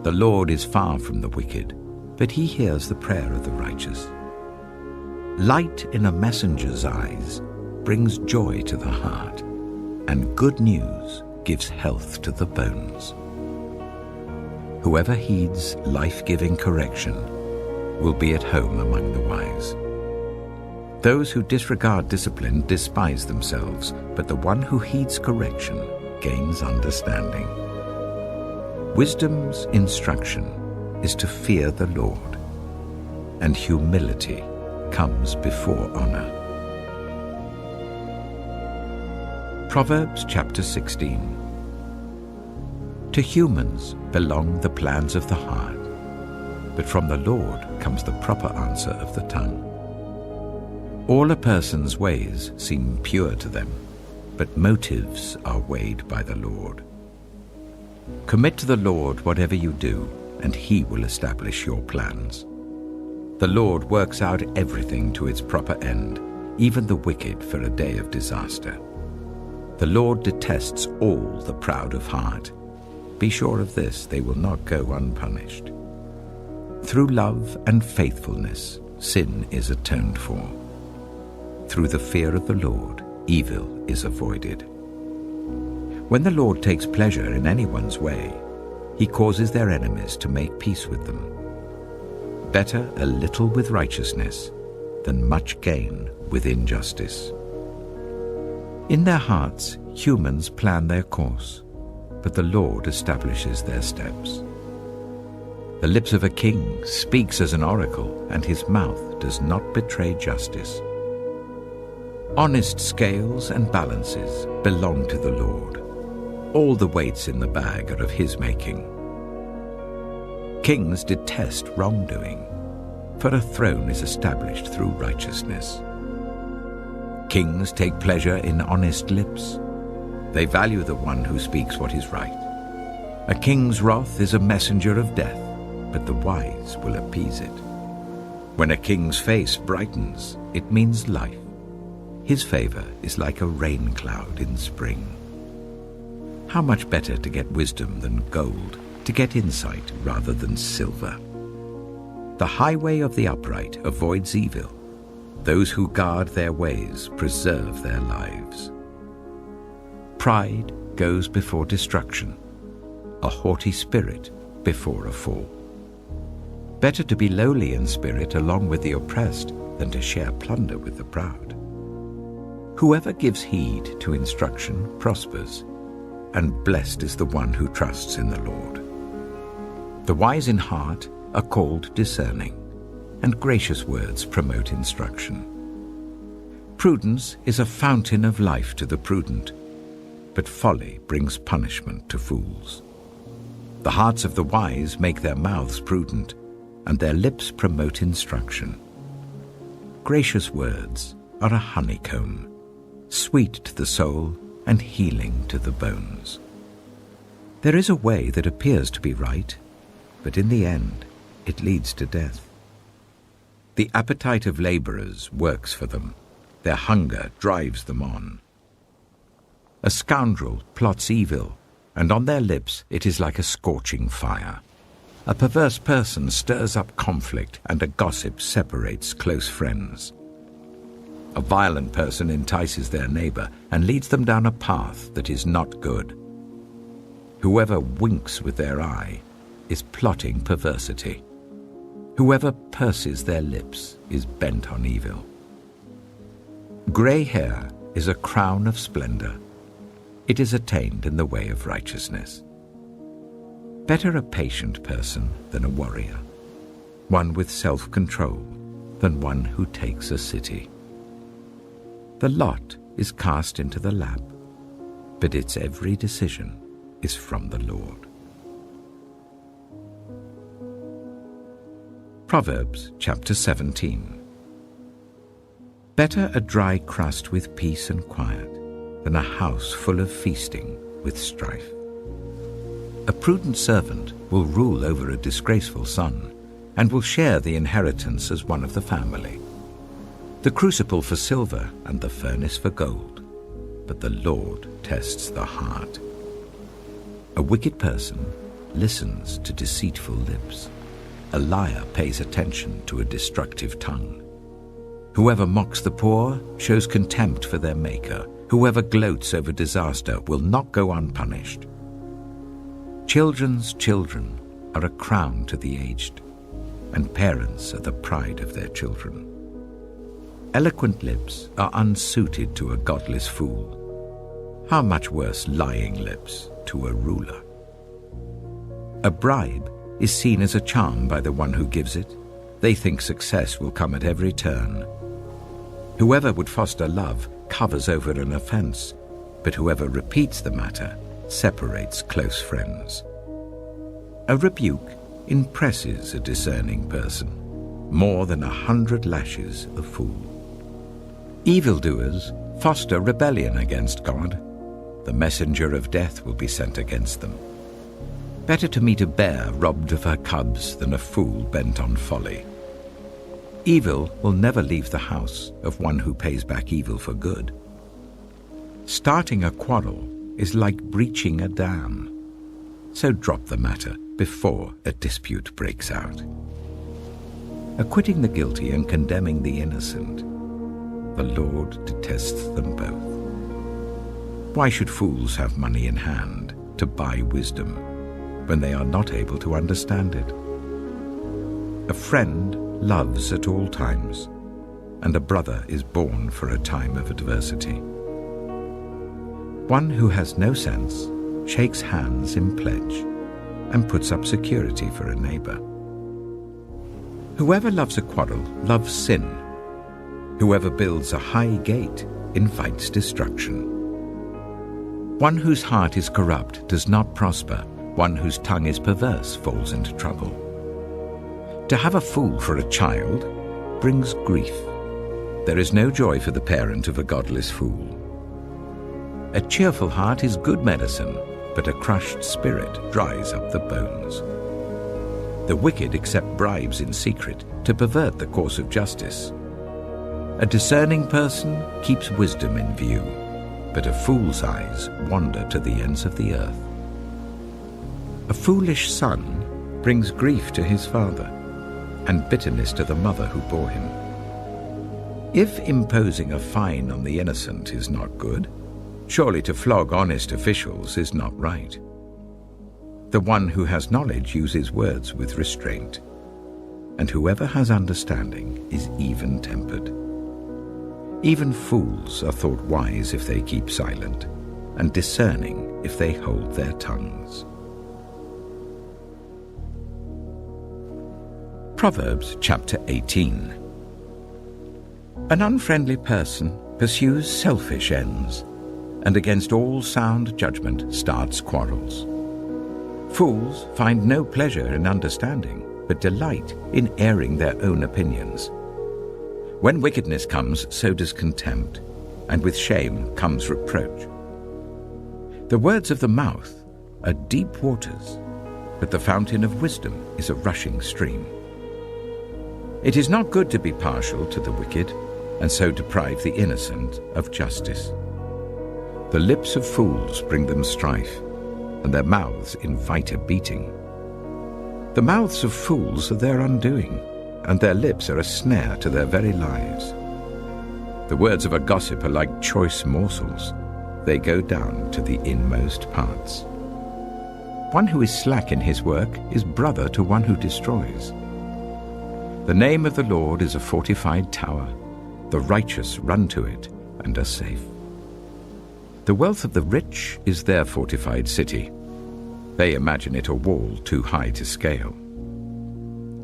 The Lord is far from the wicked, but he hears the prayer of the righteous. Light in a messenger's eyes brings joy to the heart, and good news gives health to the bones. Whoever heeds life-giving correction will be at home among the wise. Those who disregard discipline despise themselves, but the one who heeds correction gains understanding. Wisdom's instruction is to fear the Lord, and humility comes before honor. Proverbs chapter 16. To humans belong the plans of the heart, but from the Lord comes the proper answer of the tongue. All a person's ways seem pure to them, but motives are weighed by the Lord. Commit to the Lord whatever you do, and he will establish your plans. The Lord works out everything to its proper end, even the wicked for a day of disaster. The Lord detests all the proud of heart. Be sure of this, they will not go unpunished. Through love and faithfulness, sin is atoned for. Through the fear of the Lord, evil is avoided. When the Lord takes pleasure in anyone's way, he causes their enemies to make peace with them. Better a little with righteousness than much gain with injustice. In their hearts, humans plan their course, but the Lord establishes their steps. The lips of a king speaks as an oracle, and his mouth does not betray justice. Honest scales and balances belong to the Lord. All the weights in the bag are of his making. Kings detest wrongdoing, for a throne is established through righteousness. Kings take pleasure in honest lips. They value the one who speaks what is right. A king's wrath is a messenger of death, but the wise will appease it. When a king's face brightens, it means life. His favor is like a rain cloud in spring. How much better to get wisdom than gold, to get insight rather than silver. The highway of the upright avoids evil. Those who guard their ways preserve their lives. Pride goes before destruction, a haughty spirit before a fall. Better to be lowly in spirit along with the oppressed than to share plunder with the proud. Whoever gives heed to instruction prospers, and blessed is the one who trusts in the Lord. The wise in heart are called discerning, and gracious words promote instruction. Prudence is a fountain of life to the prudent, but folly brings punishment to fools. The hearts of the wise make their mouths prudent, and their lips promote instruction. Gracious words are a honeycomb, sweet to the soul and healing to the bones. There is a way that appears to be right, but in the end it leads to death. The appetite of laborers works for them. Their hunger drives them on. A scoundrel plots evil, and on their lips it is like a scorching fire. A perverse person stirs up conflict, and a gossip separates close friends. A violent person entices their neighbor and leads them down a path that is not good. Whoever winks with their eye is plotting perversity. Whoever purses their lips is bent on evil. Gray hair is a crown of splendor. It is attained in the way of righteousness. Better a patient person than a warrior, one with self-control than one who takes a city. The lot is cast into the lap, but its every decision is from the Lord. Proverbs chapter 17. Better a dry crust with peace and quiet than a house full of feasting with strife. A prudent servant will rule over a disgraceful son and will share the inheritance as one of the family. The crucible for silver and the furnace for gold, but the Lord tests the heart. A wicked person listens to deceitful lips. A liar pays attention to a destructive tongue. Whoever mocks the poor shows contempt for their Maker. Whoever gloats over disaster will not go unpunished. Children's children are a crown to the aged, and parents are the pride of their children. Eloquent lips are unsuited to a godless fool. How much worse lying lips to a ruler. A bribe is seen as a charm by the one who gives it. They think success will come at every turn. Whoever would foster love covers over an offense, but whoever repeats the matter separates close friends. A rebuke impresses a discerning person more than 100 lashes a fool. Evildoers foster rebellion against God. The messenger of death will be sent against them. Better to meet a bear robbed of her cubs than a fool bent on folly. Evil will never leave the house of one who pays back evil for good. Starting a quarrel is like breaching a dam, so drop the matter before a dispute breaks out. Acquitting the guilty and condemning the innocent, the Lord detests them both. Why should fools have money in hand to buy wisdom when they are not able to understand it? A friend loves at all times, and a brother is born for a time of adversity. One who has no sense shakes hands in pledge and puts up security for a neighbor. Whoever loves a quarrel loves sin. Whoever builds a high gate invites destruction. One whose heart is corrupt does not prosper. One whose tongue is perverse falls into trouble. To have a fool for a child brings grief. There is no joy for the parent of a godless fool. A cheerful heart is good medicine, but a crushed spirit dries up the bones. The wicked accept bribes in secret to pervert the course of justice. A discerning person keeps wisdom in view, but a fool's eyes wander to the ends of the earth. A foolish son brings grief to his father, and bitterness to the mother who bore him. If imposing a fine on the innocent is not good, surely to flog honest officials is not right. The one who has knowledge uses words with restraint, and whoever has understanding is even-tempered. Even fools are thought wise if they keep silent, and discerning if they hold their tongues. Proverbs chapter 18. An unfriendly person pursues selfish ends, and against all sound judgment starts quarrels. Fools find no pleasure in understanding, but delight in airing their own opinions. When wickedness comes, so does contempt, and with shame comes reproach. The words of the mouth are deep waters, but the fountain of wisdom is a rushing stream. It is not good to be partial to the wicked, and so deprive the innocent of justice. The lips of fools bring them strife, and their mouths invite a beating. The mouths of fools are their undoing, and their lips are a snare to their very lives. The words of a gossip are like choice morsels. They go down to the inmost parts. One who is slack in his work is brother to one who destroys. The name of the Lord is a fortified tower. The righteous run to it and are safe. The wealth of the rich is their fortified city. They imagine it a wall too high to scale.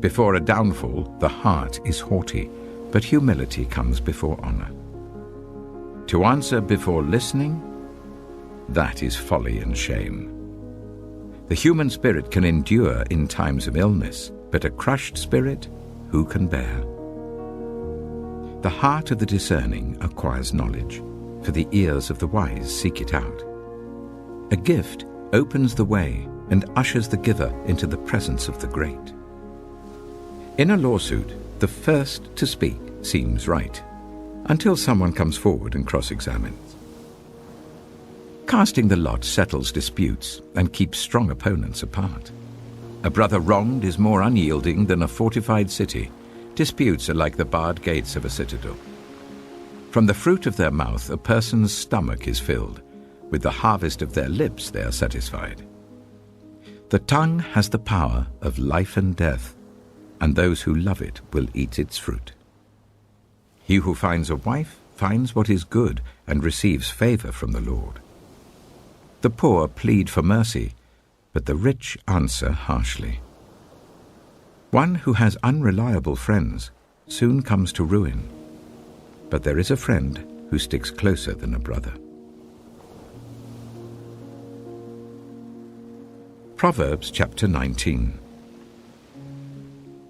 Before a downfall, the heart is haughty, but humility comes before honor. To answer before listening, that is folly and shame. The human spirit can endure in times of illness, but a crushed spirit, who can bear? The heart of the discerning acquires knowledge, for the ears of the wise seek it out. A gift opens the way and ushers the giver into the presence of the great. In a lawsuit, the first to speak seems right, until someone comes forward and cross-examines. Casting the lot settles disputes and keeps strong opponents apart. A brother wronged is more unyielding than a fortified city. Disputes are like the barred gates of a citadel. From the fruit of their mouth a person's stomach is filled. With the harvest of their lips they are satisfied. The tongue has the power of life and death, and those who love it will eat its fruit. He who finds a wife finds what is good and receives favor from the Lord. The poor plead for mercy, but the rich answer harshly. One who has unreliable friends soon comes to ruin, but there is a friend who sticks closer than a brother. Proverbs chapter 19.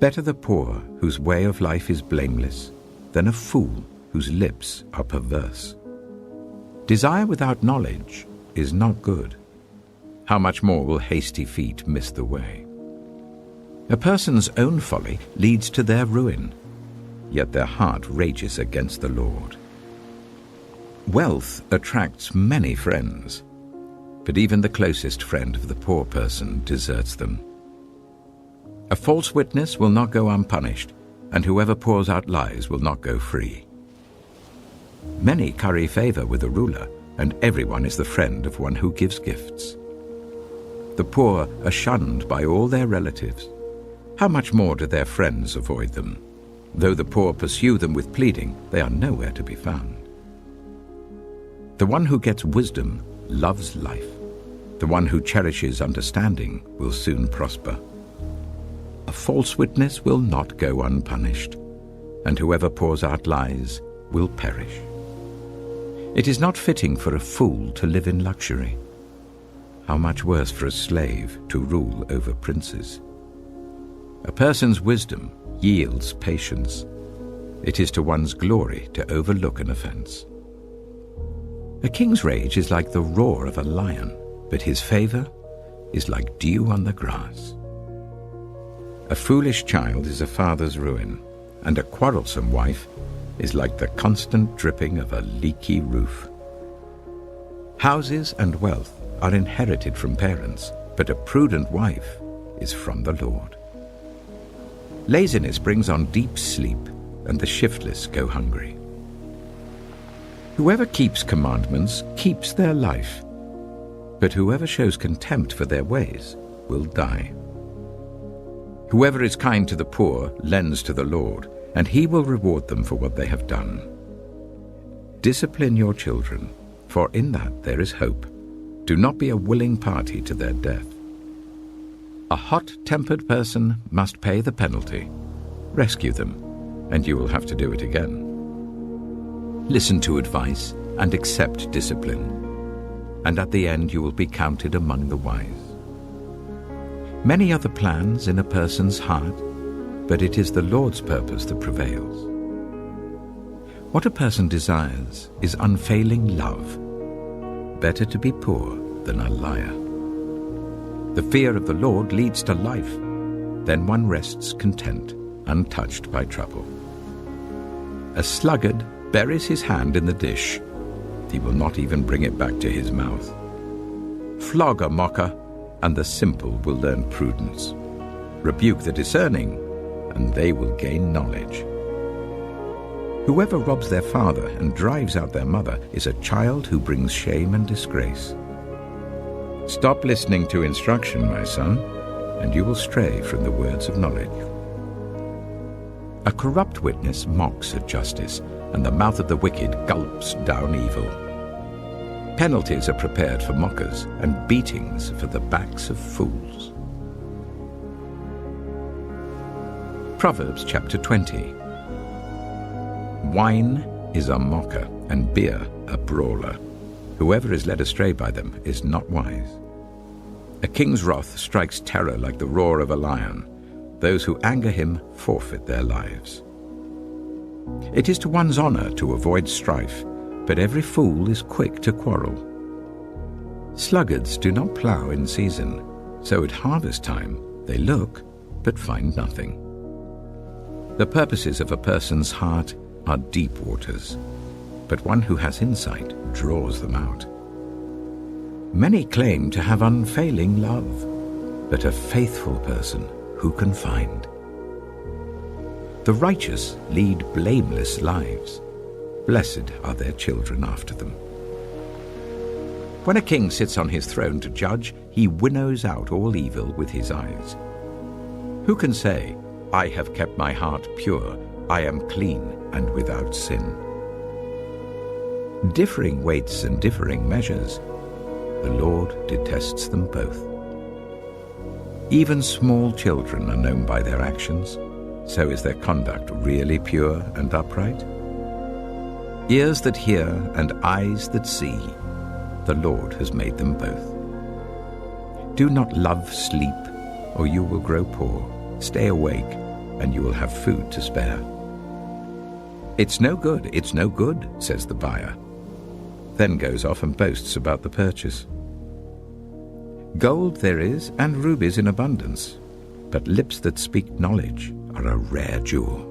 Better the poor whose way of life is blameless than a fool whose lips are perverse. Desire without knowledge is not good. How much more will hasty feet miss the way? A person's own folly leads to their ruin, yet their heart rages against the Lord. Wealth attracts many friends, but even the closest friend of the poor person deserts them. A false witness will not go unpunished, and whoever pours out lies will not go free. Many curry favor with a ruler, and everyone is the friend of one who gives gifts. The poor are shunned by all their relatives. How much more do their friends avoid them? Though the poor pursue them with pleading, they are nowhere to be found. The one who gets wisdom loves life. The one who cherishes understanding will soon prosper. A false witness will not go unpunished, and whoever pours out lies will perish. It is not fitting for a fool to live in luxury. How much worse for a slave to rule over princes? A person's wisdom yields patience. It is to one's glory to overlook an offense. A king's rage is like the roar of a lion, but his favor is like dew on the grass. A foolish child is a father's ruin, and a quarrelsome wife is like the constant dripping of a leaky roof. Houses and wealth are inherited from parents, but a prudent wife is from the Lord. Laziness brings on deep sleep, and the shiftless go hungry. Whoever keeps commandments keeps their life, but whoever shows contempt for their ways will die. Whoever is kind to the poor lends to the Lord, and he will reward them for what they have done. Discipline your children, for in that there is hope. Do not be a willing party to their death. A hot-tempered person must pay the penalty. Rescue them, and you will have to do it again. Listen to advice and accept discipline, and at the end you will be counted among the wise. Many are the plans in a person's heart, but it is the Lord's purpose that prevails. What a person desires is unfailing love. Better to be poor than a liar. The fear of the Lord leads to life. Then one rests content, untouched by trouble. A sluggard buries his hand in the dish. He will not even bring it back to his mouth. Flog a mocker, and the simple will learn prudence. Rebuke the discerning, and they will gain knowledge. Whoever robs their father and drives out their mother is a child who brings shame and disgrace. Stop listening to instruction, my son, and you will stray from the words of knowledge. A corrupt witness mocks at justice, and the mouth of the wicked gulps down evil. Penalties are prepared for mockers, and beatings for the backs of fools. Proverbs chapter 20. Wine is a mocker, and beer a brawler. Whoever is led astray by them is not wise. A king's wrath strikes terror like the roar of a lion. Those who anger him forfeit their lives. It is to one's honor to avoid strife, but every fool is quick to quarrel. Sluggards do not plough in season, so at harvest time they look, but find nothing. The purposes of a person's heart are deep waters, but one who has insight draws them out. Many claim to have unfailing love, but a faithful person who can find? The righteous lead blameless lives. Blessed are their children after them. When a king sits on his throne to judge, he winnows out all evil with his eyes. Who can say, "I have kept my heart pure, I am clean and without sin"? Differing weights and differing measures, the Lord detests them both. Even small children are known by their actions, so is their conduct really pure and upright? Ears that hear and eyes that see, the Lord has made them both. Do not love sleep, or you will grow poor. Stay awake, and you will have food to spare. It's no good, says the buyer, then goes off and boasts about the purchase. Gold there is, and rubies in abundance, but lips that speak knowledge are a rare jewel.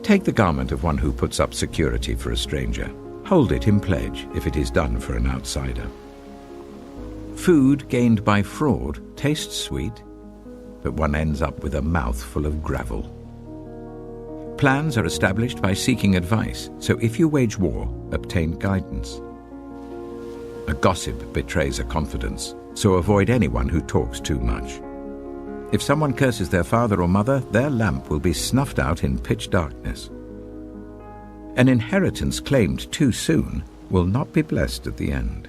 Take the garment of one who puts up security for a stranger. Hold it in pledge if it is done for an outsider. Food gained by fraud tastes sweet, but one ends up with a mouth full of gravel. Plans are established by seeking advice, so if you wage war, obtain guidance. A gossip betrays a confidence, so avoid anyone who talks too much. If someone curses their father or mother, their lamp will be snuffed out in pitch darkness. An inheritance claimed too soon will not be blessed at the end.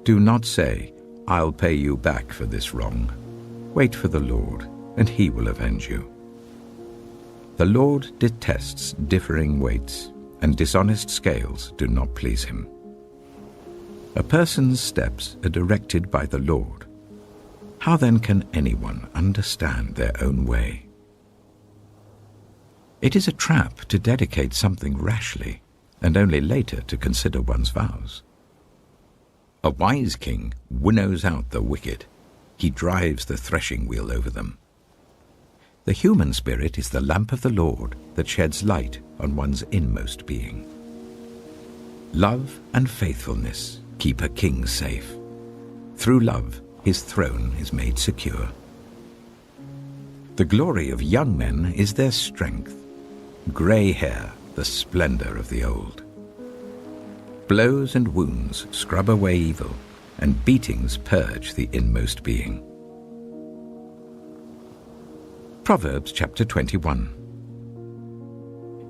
Do not say, "I'll pay you back for this wrong." Wait for the Lord, and he will avenge you. The Lord detests differing weights, and dishonest scales do not please him. A person's steps are directed by the Lord. How then can anyone understand their own way? It is a trap to dedicate something rashly, and only later to consider one's vows. A wise king winnows out the wicked. He drives the threshing wheel over them. The human spirit is the lamp of the Lord that sheds light on one's inmost being. Love and faithfulness keep a king safe. Through love, his throne is made secure. The glory of young men is their strength. Grey hair, the splendor of the old. Blows and wounds scrub away evil, and beatings purge the inmost being. Proverbs chapter 21.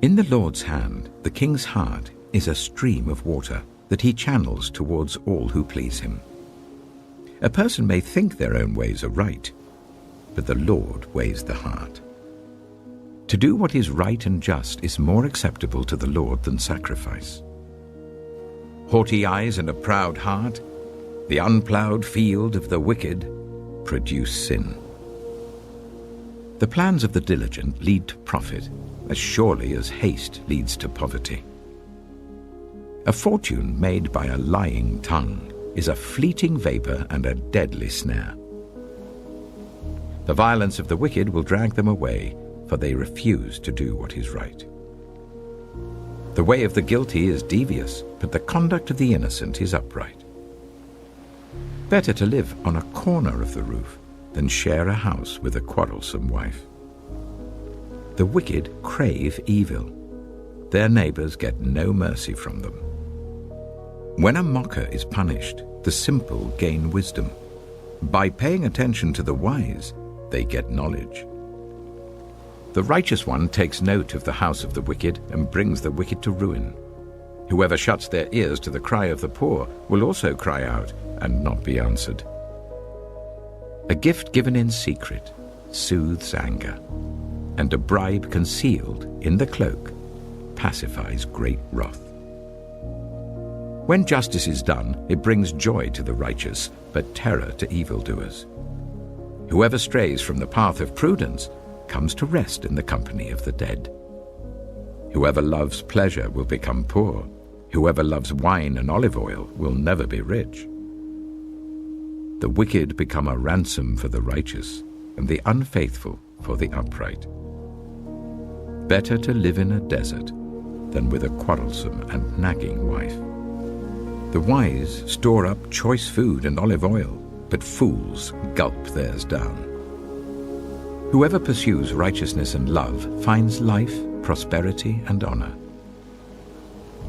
In the Lord's hand, the king's heart is a stream of water that he channels towards all who please him. A person may think their own ways are right, but the Lord weighs the heart. To do what is right and just is more acceptable to the Lord than sacrifice. Haughty eyes and a proud heart, the unplowed field of the wicked, produce sin. The plans of the diligent lead to profit, as surely as haste leads to poverty. A fortune made by a lying tongue is a fleeting vapor and a deadly snare. The violence of the wicked will drag them away, for they refuse to do what is right. The way of the guilty is devious, but the conduct of the innocent is upright. Better to live on a corner of the roof than share a house with a quarrelsome wife. The wicked crave evil. Their neighbors get no mercy from them. When a mocker is punished, the simple gain wisdom. By paying attention to the wise, they get knowledge. The righteous one takes note of the house of the wicked and brings the wicked to ruin. Whoever shuts their ears to the cry of the poor will also cry out and not be answered. A gift given in secret soothes anger, and a bribe concealed in the cloak pacifies great wrath. When justice is done, it brings joy to the righteous, but terror to evildoers. Whoever strays from the path of prudence comes to rest in the company of the dead. Whoever loves pleasure will become poor. Whoever loves wine and olive oil will never be rich. The wicked become a ransom for the righteous, and the unfaithful for the upright. Better to live in a desert than with a quarrelsome and nagging wife. The wise store up choice food and olive oil, but fools gulp theirs down. Whoever pursues righteousness and love finds life, prosperity, and honor.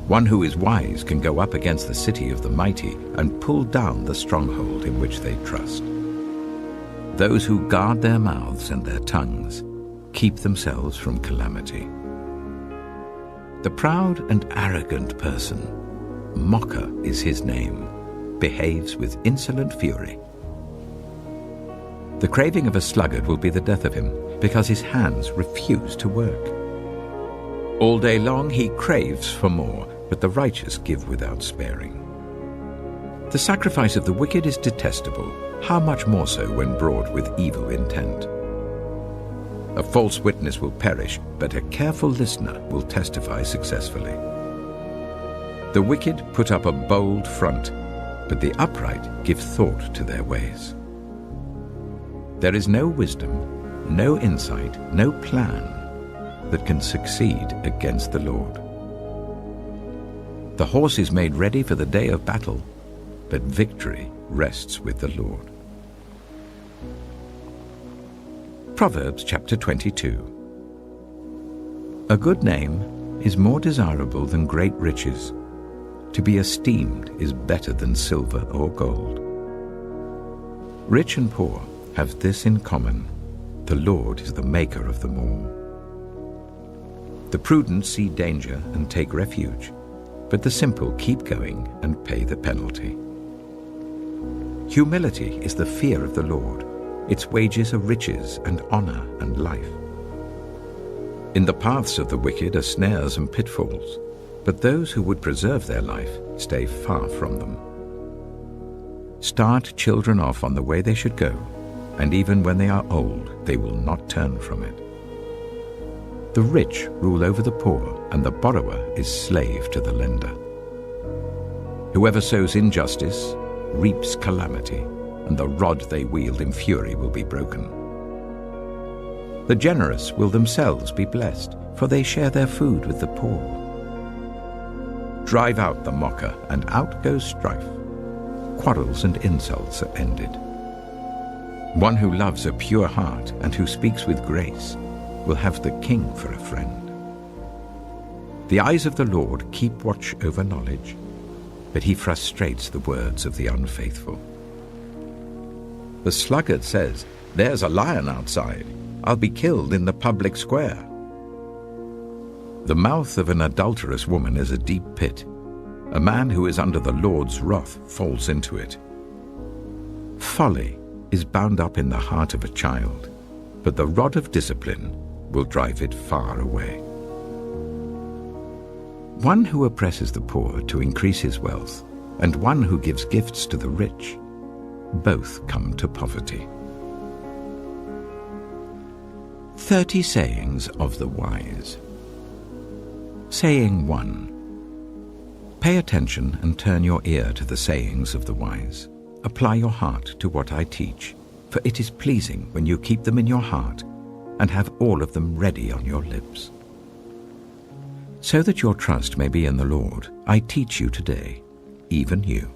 One who is wise can go up against the city of the mighty and pull down the stronghold in which they trust. Those who guard their mouths and their tongues keep themselves from calamity. The proud and arrogant person, mocker is his name, behaves with insolent fury. The craving of a sluggard will be the death of him, because his hands refuse to work. All day long he craves for more, but the righteous give without sparing. The sacrifice of the wicked is detestable, how much more so when brought with evil intent. A false witness will perish, but a careful listener will testify successfully. The wicked put up a bold front, but the upright give thought to their ways. There is no wisdom, no insight, no plan that can succeed against the Lord. The horse is made ready for the day of battle, but victory rests with the Lord. Proverbs chapter 22. A good name is more desirable than great riches. To be esteemed is better than silver or gold. Rich and poor have this in common: the Lord is the maker of them all. The prudent see danger and take refuge, but the simple keep going and pay the penalty. Humility is the fear of the Lord. Its wages are riches and honor and life. In the paths of the wicked are snares and pitfalls, but those who would preserve their life stay far from them. Start children off on the way they should go, and even when they are old, they will not turn from it. The rich rule over the poor, and the borrower is slave to the lender. Whoever sows injustice reaps calamity, and the rod they wield in fury will be broken. The generous will themselves be blessed, for they share their food with the poor. Drive out the mocker, and out goes strife. Quarrels and insults are ended. One who loves a pure heart and who speaks with grace will have the king for a friend. The eyes of the Lord keep watch over knowledge, but he frustrates the words of the unfaithful. The sluggard says, "There's a lion outside. I'll be killed in the public square." The mouth of an adulterous woman is a deep pit. A man who is under the Lord's wrath falls into it. Folly is bound up in the heart of a child, but the rod of discipline will drive it far away. One who oppresses the poor to increase his wealth, and one who gives gifts to the rich, both come to poverty. 30 sayings of the wise. Saying 1. Pay attention and turn your ear to the sayings of the wise. Apply your heart to what I teach, for it is pleasing when you keep them in your heart and have all of them ready on your lips. So that your trust may be in the Lord, I teach you today, even you.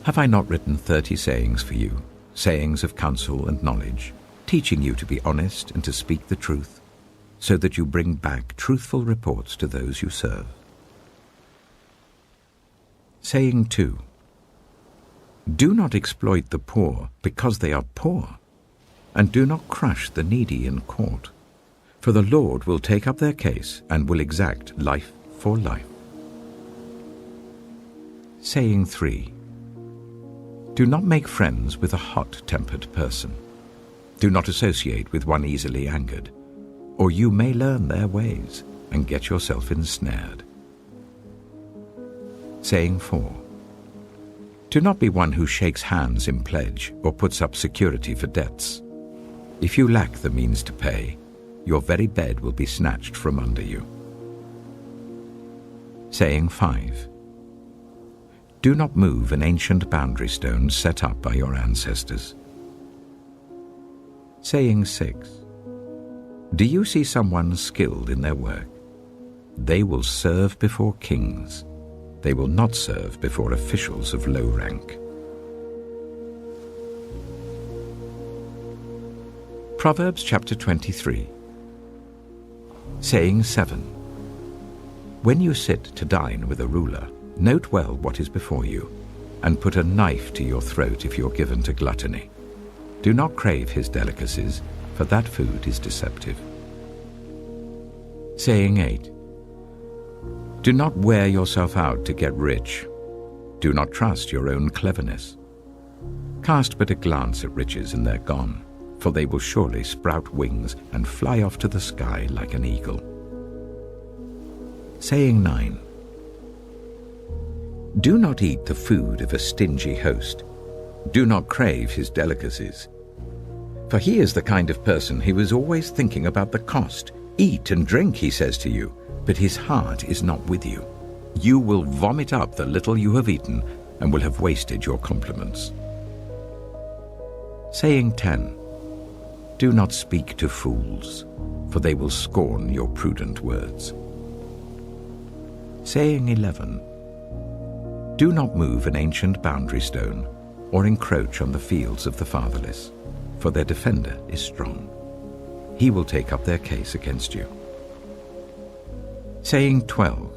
Have I not written 30 sayings for you, sayings of counsel and knowledge, teaching you to be honest and to speak the truth, so that you bring back truthful reports to those you serve? Saying 2. Do not exploit the poor because they are poor, and do not crush the needy in court, for the Lord will take up their case and will exact life for life. Saying 3. Do not make friends with a hot-tempered person. Do not associate with one easily angered, or you may learn their ways and get yourself ensnared. Saying 4. Do not be one who shakes hands in pledge or puts up security for debts. If you lack the means to pay, your very bed will be snatched from under you. Saying 5. Do not move an ancient boundary stone set up by your ancestors. Saying 6. Do you see someone skilled in their work? They will serve before kings. They will not serve before officials of low rank. Proverbs chapter 23. Saying 7. When you sit to dine with a ruler, note well what is before you, and put a knife to your throat if you're given to gluttony. Do not crave his delicacies, for that food is deceptive. Saying 8. Do not wear yourself out to get rich. Do not trust your own cleverness. Cast but a glance at riches and they're gone, for they will surely sprout wings and fly off to the sky like an eagle. Saying 9. Do not eat the food of a stingy host. Do not crave his delicacies. For he is the kind of person who is always thinking about the cost. Eat and drink, he says to you, but his heart is not with you. You will vomit up the little you have eaten and will have wasted your compliments. Saying 10. Do not speak to fools, for they will scorn your prudent words. Saying 11. Do not move an ancient boundary stone or encroach on the fields of the fatherless, for their defender is strong. He will take up their case against you. Saying 12.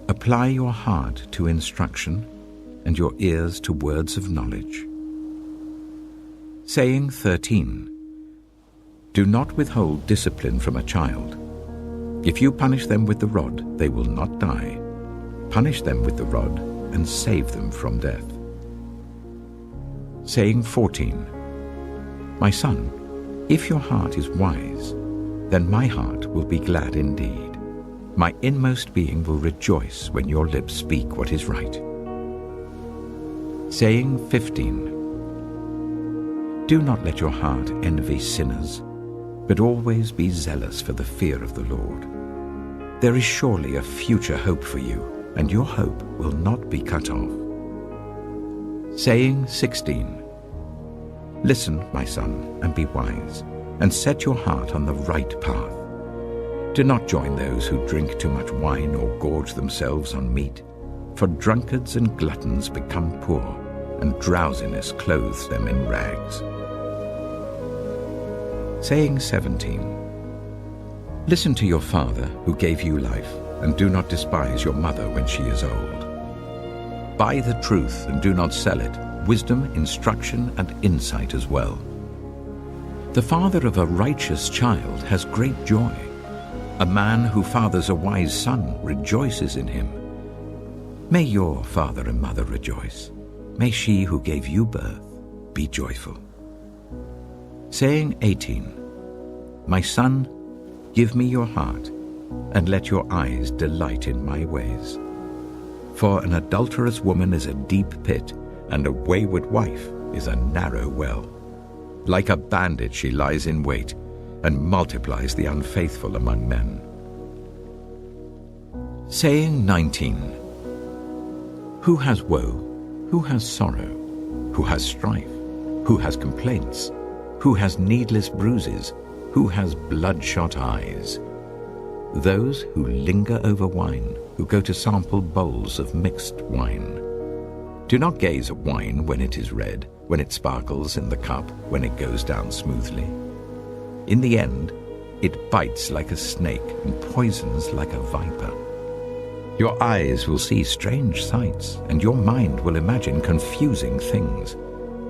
Apply your heart to instruction and your ears to words of knowledge. Saying 13. Do not withhold discipline from a child. If you punish them with the rod, they will not die. Punish them with the rod and save them from death. Saying 14. My son, if your heart is wise, then my heart will be glad indeed. My inmost being will rejoice when your lips speak what is right. Saying 15. Do not let your heart envy sinners, but always be zealous for the fear of the Lord. There is surely a future hope for you, and your hope will not be cut off. Saying 16. Listen, my son, and be wise, and set your heart on the right path. Do not join those who drink too much wine or gorge themselves on meat, for drunkards and gluttons become poor, and drowsiness clothes them in rags. Saying 17. Listen to your father who gave you life, and do not despise your mother when she is old. Buy the truth and do not sell it, wisdom, instruction, and insight as well. The father of a righteous child has great joy. A man who fathers a wise son rejoices in him. May your father and mother rejoice. May she who gave you birth be joyful. Saying 18. My son, give me your heart, and let your eyes delight in my ways. For an adulterous woman is a deep pit, and a wayward wife is a narrow well. Like a bandit she lies in wait, and multiplies the unfaithful among men. Saying 19. Who has woe? Who has sorrow? Who has strife? Who has complaints? Who has needless bruises? Who has bloodshot eyes? Those who linger over wine, who go to sample bowls of mixed wine. Do not gaze at wine when it is red, when it sparkles in the cup, when it goes down smoothly. In the end, it bites like a snake and poisons like a viper. Your eyes will see strange sights, and your mind will imagine confusing things.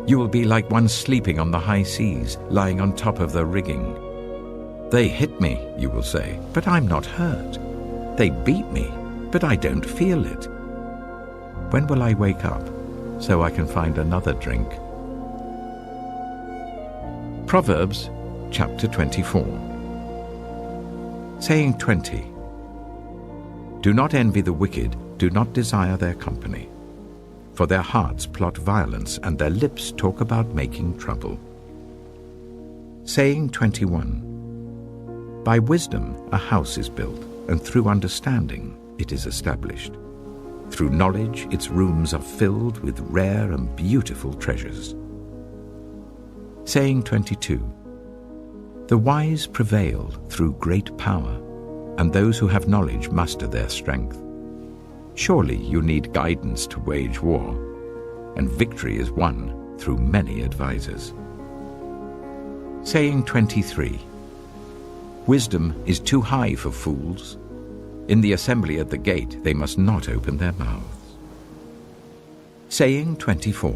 You will be like one sleeping on the high seas, lying on top of the rigging. They hit me, you will say, but I'm not hurt. They beat me, but I don't feel it. When will I wake up, so I can find another drink? Proverbs chapter 24. Saying 20. Do not envy the wicked, do not desire their company. For their hearts plot violence, and their lips talk about making trouble. Saying 21. By wisdom a house is built, and through understanding it is established. Through knowledge its rooms are filled with rare and beautiful treasures. Saying 22. The wise prevail through great power, and those who have knowledge muster their strength. Surely you need guidance to wage war, and victory is won through many advisers. Saying 23. Wisdom is too high for fools. In the assembly at the gate they must not open their mouths. Saying 24.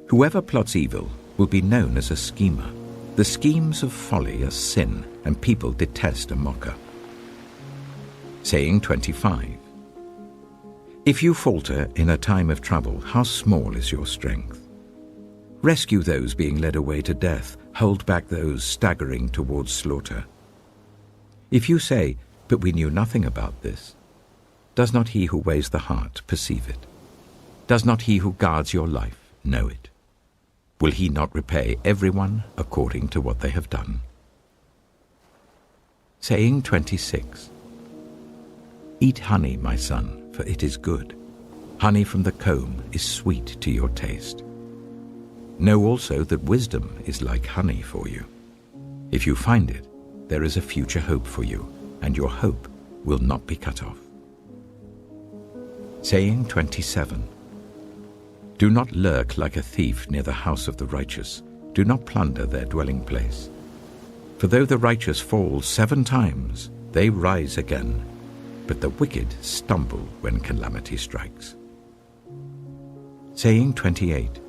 Whoever plots evil will be known as a schemer. The schemes of folly are sin, and people detest a mocker. Saying 25. If you falter in a time of trouble, how small is your strength? Rescue those being led away to death, hold back those staggering towards slaughter. If you say, but we knew nothing about this, does not he who weighs the heart perceive it? Does not he who guards your life know it? Will he not repay everyone according to what they have done? Saying 26. Eat honey, my son, for it is good. Honey from the comb is sweet to your taste. Know also that wisdom is like honey for you. If you find it, there is a future hope for you, and your hope will not be cut off. Saying 27. Do not lurk like a thief near the house of the righteous. Do not plunder their dwelling place. For though the righteous fall 7 times, they rise again, but the wicked stumble when calamity strikes. Saying 28.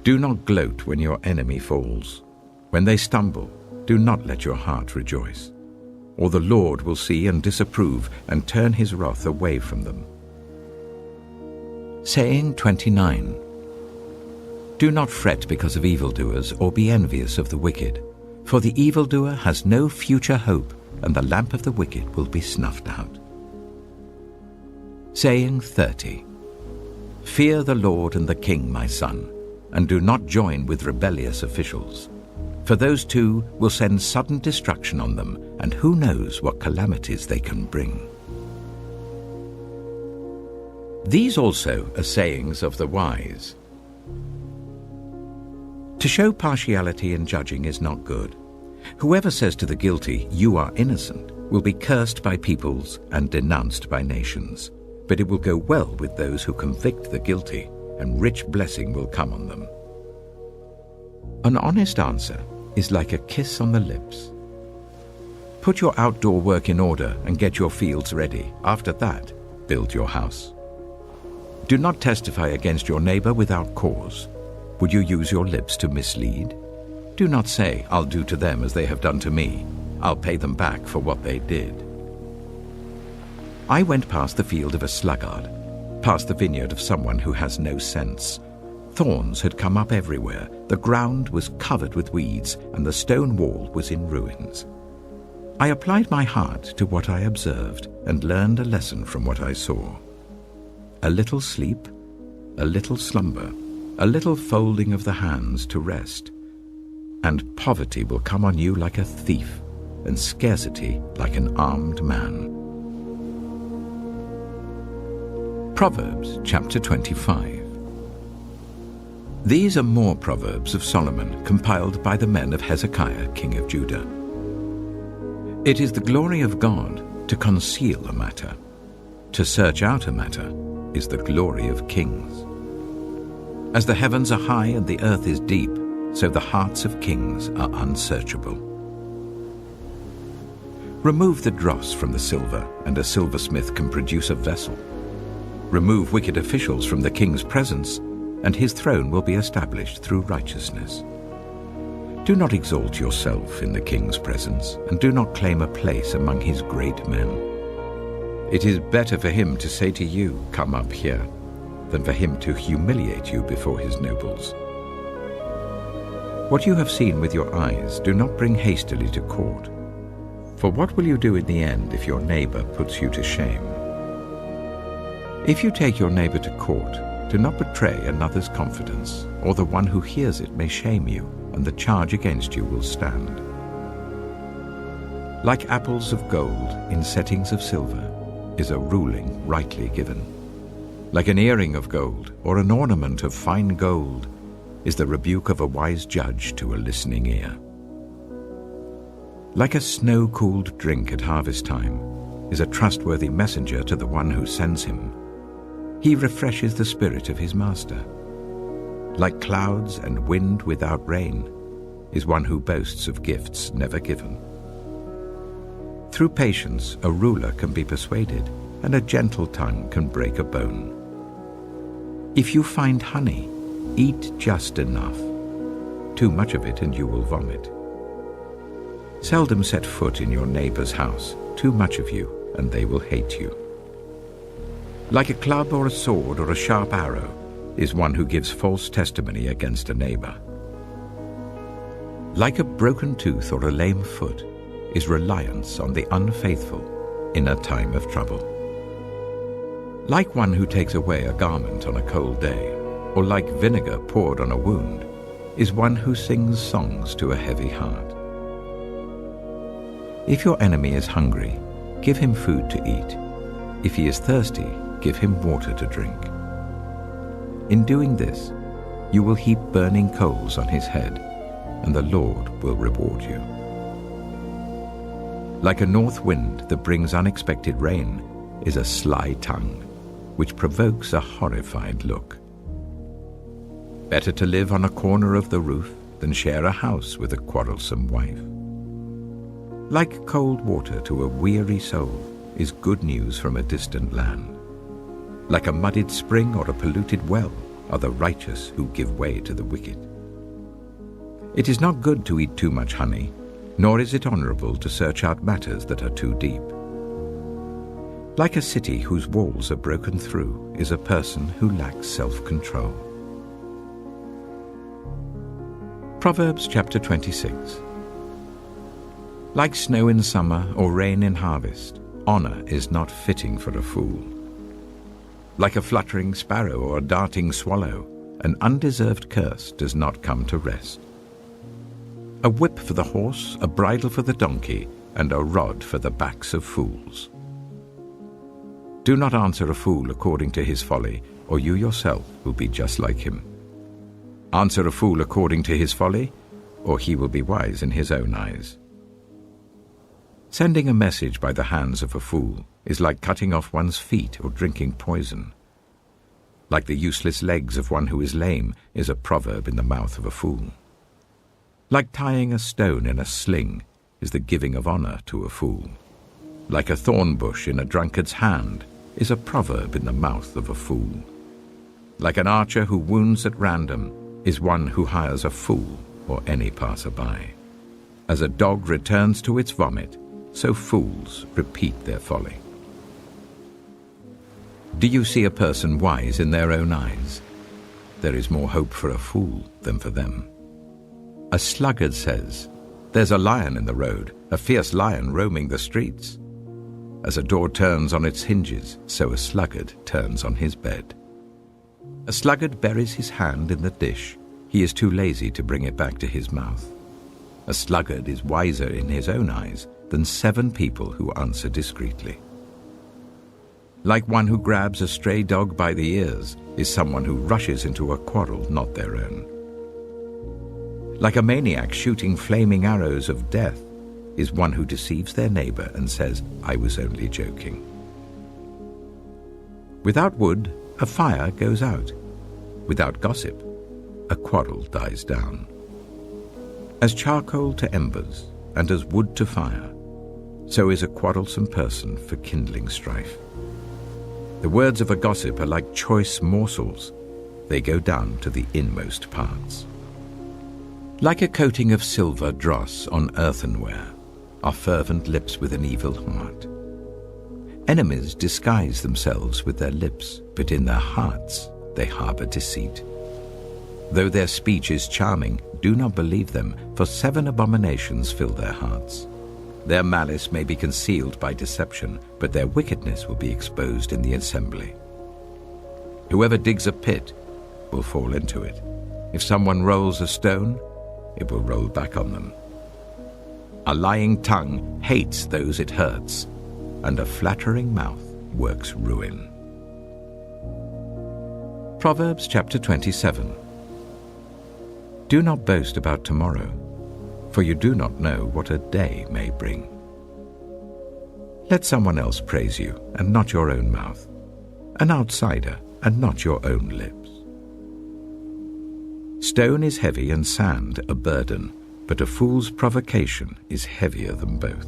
Do not gloat when your enemy falls. When they stumble, do not let your heart rejoice. Or the Lord will see and disapprove and turn his wrath away from them. Saying 29. Do not fret because of evildoers, or be envious of the wicked. For the evildoer has no future hope, and the lamp of the wicked will be snuffed out. Saying 30. Fear the Lord and the King, my son, and do not join with rebellious officials. For those two will send sudden destruction on them, and who knows what calamities they can bring. These also are sayings of the wise. To show partiality in judging is not good. Whoever says to the guilty, "You are innocent," will be cursed by peoples and denounced by nations. But it will go well with those who convict the guilty, and rich blessing will come on them. An honest answer is like a kiss on the lips. Put your outdoor work in order and get your fields ready. After that, build your house. Do not testify against your neighbor without cause. Would you use your lips to mislead? Do not say, "I'll do to them as they have done to me. I'll pay them back for what they did." I went past the field of a sluggard, past the vineyard of someone who has no sense. Thorns had come up everywhere, the ground was covered with weeds, and the stone wall was in ruins. I applied my heart to what I observed and learned a lesson from what I saw. A little sleep, a little slumber, a little folding of the hands to rest, and poverty will come on you like a thief, and scarcity like an armed man. Proverbs chapter 25. These are more Proverbs of Solomon, compiled by the men of Hezekiah, king of Judah. It is the glory of God to conceal a matter. To search out a matter is the glory of kings. As the heavens are high and the earth is deep, so the hearts of kings are unsearchable. Remove the dross from the silver, and a silversmith can produce a vessel. Remove wicked officials from the king's presence, and his throne will be established through righteousness. Do not exalt yourself in the king's presence, and do not claim a place among his great men. It is better for him to say to you, "Come up here," than for him to humiliate you before his nobles. What you have seen with your eyes, do not bring hastily to court. For what will you do in the end if your neighbor puts you to shame? If you take your neighbor to court, do not betray another's confidence, or the one who hears it may shame you. and the charge against you will stand. Like apples of gold in settings of silver is a ruling rightly given. Like an earring of gold or an ornament of fine gold is the rebuke of a wise judge to a listening ear. Like a snow-cooled drink at harvest time is a trustworthy messenger to the one who sends him. He refreshes the spirit of his master. Like clouds and wind without rain is one who boasts of gifts never given. Through patience, a ruler can be persuaded, and a gentle tongue can break a bone. If you find honey, eat just enough. Too much of it and you will vomit. Seldom set foot in your neighbor's house. Too much of you and they will hate you. Like a club or a sword or a sharp arrow is one who gives false testimony against a neighbor. Like a broken tooth or a lame foot is reliance on the unfaithful in a time of trouble. Like one who takes away a garment on a cold day, or like vinegar poured on a wound, is one who sings songs to a heavy heart. If your enemy is hungry, give him food to eat. If he is thirsty, give him water to drink. In doing this, you will heap burning coals on his head, and the Lord will reward you. Like a north wind that brings unexpected rain is a sly tongue, which provokes a horrified look. Better to live on a corner of the roof than share a house with a quarrelsome wife. Like cold water to a weary soul is good news from a distant land. Like a muddied spring or a polluted well are the righteous who give way to the wicked. It is not good to eat too much honey, nor is it honorable to search out matters that are too deep. Like a city whose walls are broken through is a person who lacks self-control. Proverbs chapter 26. Like snow in summer or rain in harvest, honor is not fitting for a fool. Like a fluttering sparrow or a darting swallow, an undeserved curse does not come to rest. A whip for the horse, a bridle for the donkey, and a rod for the backs of fools. Do not answer a fool according to his folly, or you yourself will be just like him. Answer a fool according to his folly, or he will be wise in his own eyes. Sending a message by the hands of a fool is like cutting off one's feet or drinking poison. Like the useless legs of one who is lame is a proverb in the mouth of a fool. Like tying a stone in a sling is the giving of honor to a fool. Like a thorn bush in a drunkard's hand is a proverb in the mouth of a fool. Like an archer who wounds at random is one who hires a fool or any passerby. As a dog returns to its vomit, so fools repeat their folly. Do you see a person wise in their own eyes? There is more hope for a fool than for them. A sluggard says, "There's a lion in the road, a fierce lion roaming the streets." As a door turns on its hinges, so a sluggard turns on his bed. A sluggard buries his hand in the dish. He is too lazy to bring it back to his mouth. A sluggard is wiser in his own eyes than 7 people who answer discreetly. Like one who grabs a stray dog by the ears is someone who rushes into a quarrel not their own. Like a maniac shooting flaming arrows of death is one who deceives their neighbor and says, "I was only joking." Without wood, a fire goes out. Without gossip, a quarrel dies down. As charcoal to embers and as wood to fire, so is a quarrelsome person for kindling strife. The words of a gossip are like choice morsels. They go down to the inmost parts. Like a coating of silver dross on earthenware are fervent lips with an evil heart. Enemies disguise themselves with their lips, but in their hearts they harbor deceit. Though their speech is charming, do not believe them, for 7 abominations fill their hearts. Their malice may be concealed by deception, but their wickedness will be exposed in the assembly. Whoever digs a pit will fall into it. If someone rolls a stone, it will roll back on them. A lying tongue hates those it hurts, and a flattering mouth works ruin. Proverbs chapter 27. Do not boast about tomorrow, for you do not know what a day may bring. Let someone else praise you, and not your own mouth, an outsider, and not your own lips. Stone is heavy and sand a burden, but a fool's provocation is heavier than both.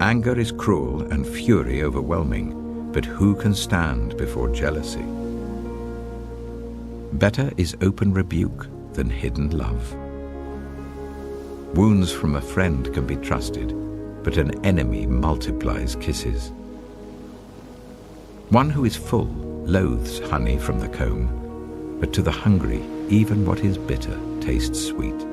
Anger is cruel and fury overwhelming, but who can stand before jealousy? Better is open rebuke than hidden love. Wounds from a friend can be trusted, but an enemy multiplies kisses. One who is full loathes honey from the comb, but to the hungry even what is bitter tastes sweet.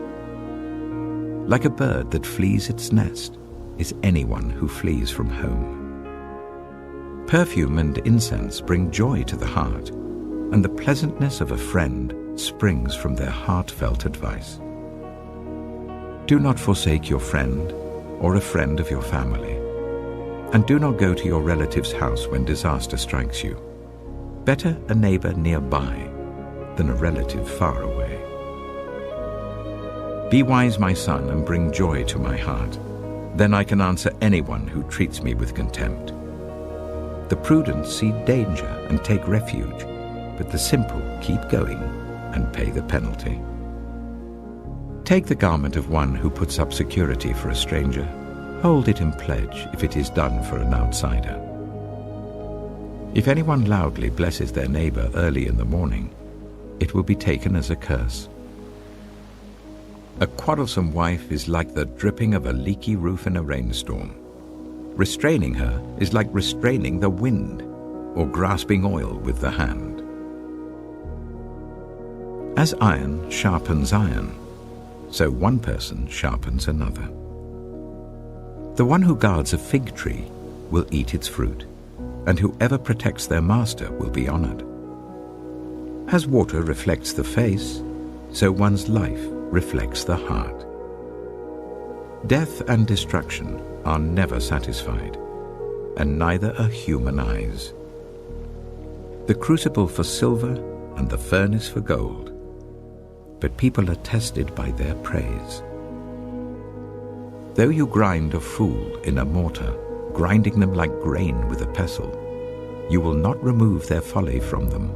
Like a bird that flees its nest is anyone who flees from home. Perfume and incense bring joy to the heart, and the pleasantness of a friend springs from their heartfelt advice. Do not forsake your friend or a friend of your family, and do not go to your relative's house when disaster strikes you. Better a neighbor nearby than a relative far away. Be wise, my son, and bring joy to my heart. Then I can answer anyone who treats me with contempt. The prudent see danger and take refuge, but the simple keep going and pay the penalty. Take the garment of one who puts up security for a stranger. Hold it in pledge if it is done for an outsider. If anyone loudly blesses their neighbor early in the morning, it will be taken as a curse. A quarrelsome wife is like the dripping of a leaky roof in a rainstorm. Restraining her is like restraining the wind or grasping oil with the hand. As iron sharpens iron, so one person sharpens another. The one who guards a fig tree will eat its fruit, and whoever protects their master will be honored. As water reflects the face, so one's life reflects the heart. Death and destruction are never satisfied, and neither are human eyes. The crucible for silver and the furnace for gold, but people are tested by their praise. Though you grind a fool in a mortar, grinding them like grain with a pestle, you will not remove their folly from them.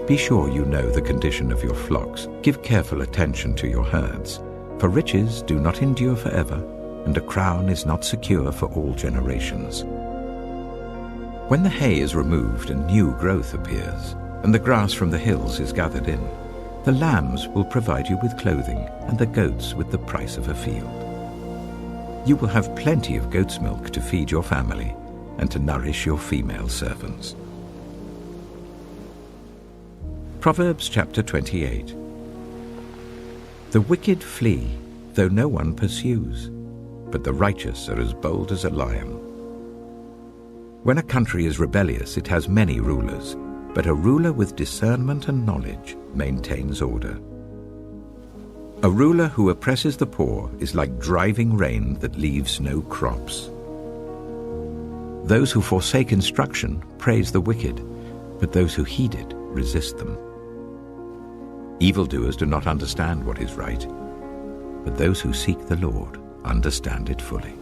Be sure you know the condition of your flocks. Give careful attention to your herds, for riches do not endure forever, and a crown is not secure for all generations. When the hay is removed and new growth appears, and the grass from the hills is gathered in, the lambs will provide you with clothing, and the goats with the price of a field. You will have plenty of goat's milk to feed your family and to nourish your female servants. Proverbs chapter 28. The wicked flee, though no one pursues, but the righteous are as bold as a lion. When a country is rebellious, it has many rulers, but a ruler with discernment and knowledge maintains order. A ruler who oppresses the poor is like driving rain that leaves no crops. Those who forsake instruction praise the wicked, but those who heed it resist them. Evildoers do not understand what is right, but those who seek the Lord understand it fully.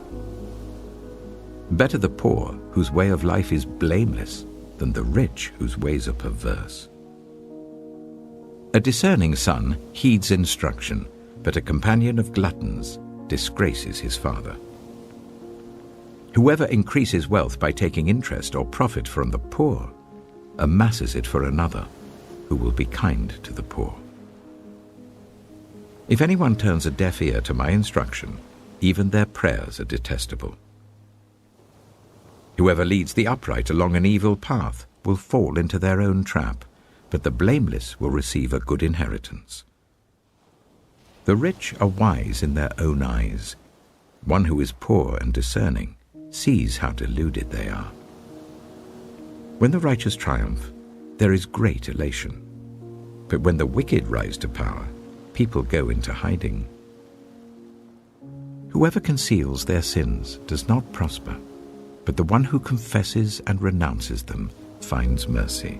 Better the poor whose way of life is blameless than the rich whose ways are perverse. A discerning son heeds instruction, but a companion of gluttons disgraces his father. Whoever increases wealth by taking interest or profit from the poor amasses it for another, who will be kind to the poor. If anyone turns a deaf ear to my instruction, even their prayers are detestable. Whoever leads the upright along an evil path will fall into their own trap, but the blameless will receive a good inheritance. The rich are wise in their own eyes. One who is poor and discerning sees how deluded they are. When the righteous triumph, there is great elation. But when the wicked rise to power, people go into hiding. Whoever conceals their sins does not prosper, but the one who confesses and renounces them finds mercy.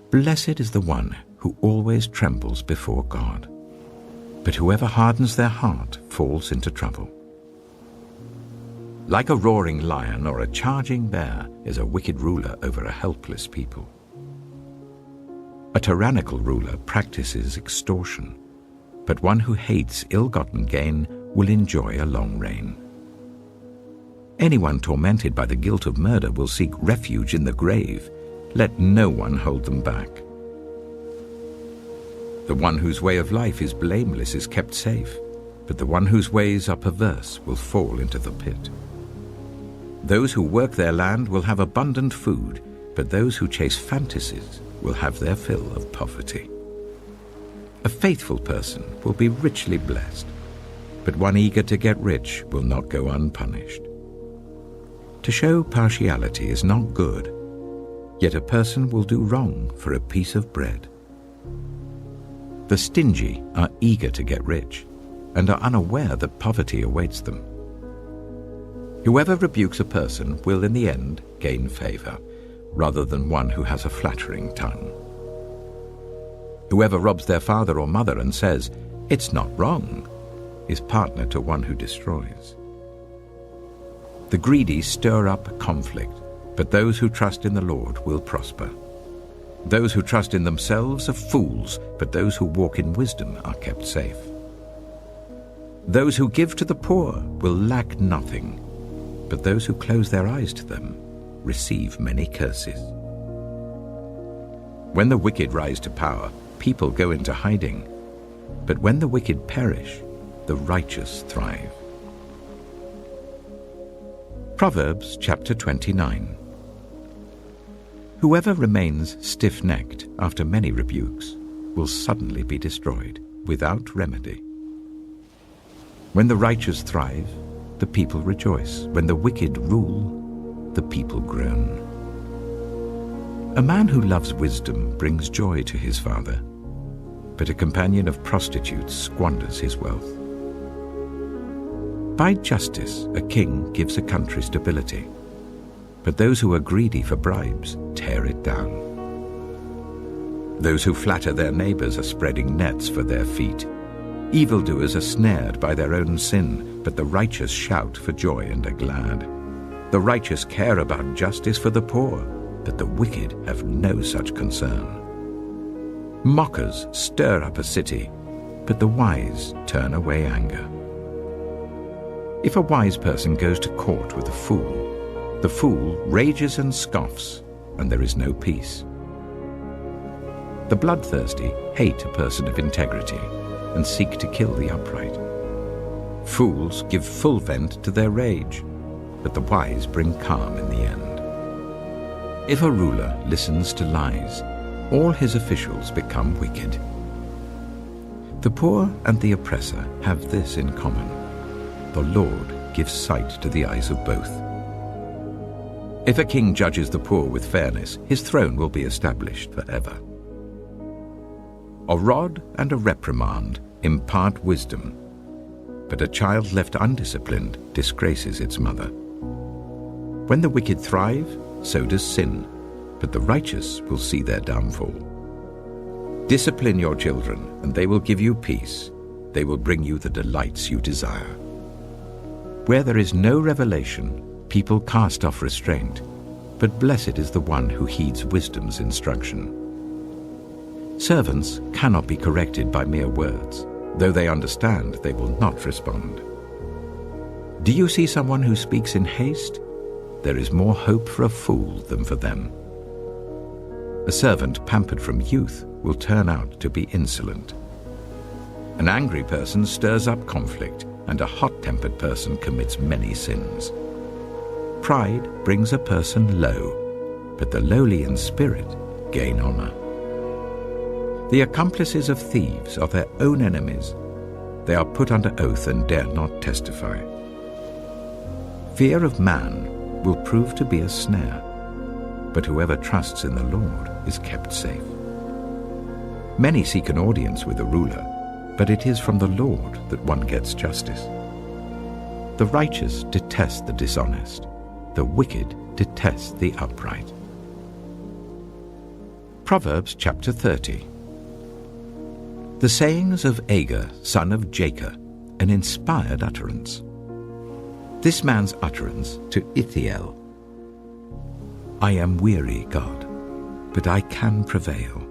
Blessed is the one who always trembles before God, but whoever hardens their heart falls into trouble. Like a roaring lion or a charging bear is a wicked ruler over a helpless people. A tyrannical ruler practices extortion, but one who hates ill-gotten gain will enjoy a long reign. Anyone tormented by the guilt of murder will seek refuge in the grave. Let no one hold them back. The one whose way of life is blameless is kept safe, but the one whose ways are perverse will fall into the pit. Those who work their land will have abundant food, but those who chase fantasies will have their fill of poverty. A faithful person will be richly blessed, but one eager to get rich will not go unpunished. To show partiality is not good, yet a person will do wrong for a piece of bread. The stingy are eager to get rich and are unaware that poverty awaits them. Whoever rebukes a person will in the end gain favor, rather than one who has a flattering tongue. Whoever robs their father or mother and says, "It's not wrong," is partner to one who destroys. The greedy stir up conflict, but those who trust in the Lord will prosper. Those who trust in themselves are fools, but those who walk in wisdom are kept safe. Those who give to the poor will lack nothing, but those who close their eyes to them receive many curses. When the wicked rise to power, people go into hiding, but when the wicked perish, the righteous thrive. Proverbs chapter 29. Whoever remains stiff-necked after many rebukes will suddenly be destroyed without remedy. When the righteous thrive, the people rejoice. When the wicked rule, the people groan. A man who loves wisdom brings joy to his father, but a companion of prostitutes squanders his wealth. By justice, a king gives a country stability, but those who are greedy for bribes tear it down. Those who flatter their neighbors are spreading nets for their feet. Evildoers are snared by their own sin, but the righteous shout for joy and are glad. The righteous care about justice for the poor, but the wicked have no such concern. Mockers stir up a city, but the wise turn away anger. If a wise person goes to court with a fool, the fool rages and scoffs, and there is no peace. The bloodthirsty hate a person of integrity and seek to kill the upright. Fools give full vent to their rage, but the wise bring calm in the end. If a ruler listens to lies, all his officials become wicked. The poor and the oppressor have this in common: the Lord gives sight to the eyes of both. If a king judges the poor with fairness, his throne will be established forever. A rod and a reprimand impart wisdom, but a child left undisciplined disgraces its mother. When the wicked thrive, so does sin, but the righteous will see their downfall. Discipline your children, and they will give you peace. They will bring you the delights you desire. Where there is no revelation, people cast off restraint, but blessed is the one who heeds wisdom's instruction. Servants cannot be corrected by mere words. Though they understand, they will not respond. Do you see someone who speaks in haste? There is more hope for a fool than for them. A servant pampered from youth will turn out to be insolent. An angry person stirs up conflict, and a hot-tempered person commits many sins. Pride brings a person low, but the lowly in spirit gain honor. The accomplices of thieves are their own enemies. They are put under oath and dare not testify. Fear of man will prove to be a snare, but whoever trusts in the Lord is kept safe. Many seek an audience with a ruler, but it is from the Lord that one gets justice. The righteous detest the dishonest. The wicked detest the upright. Proverbs chapter 30. The sayings of Agur, son of Jacob, an inspired utterance. This man's utterance to Ithiel. I am weary, God, but I can prevail.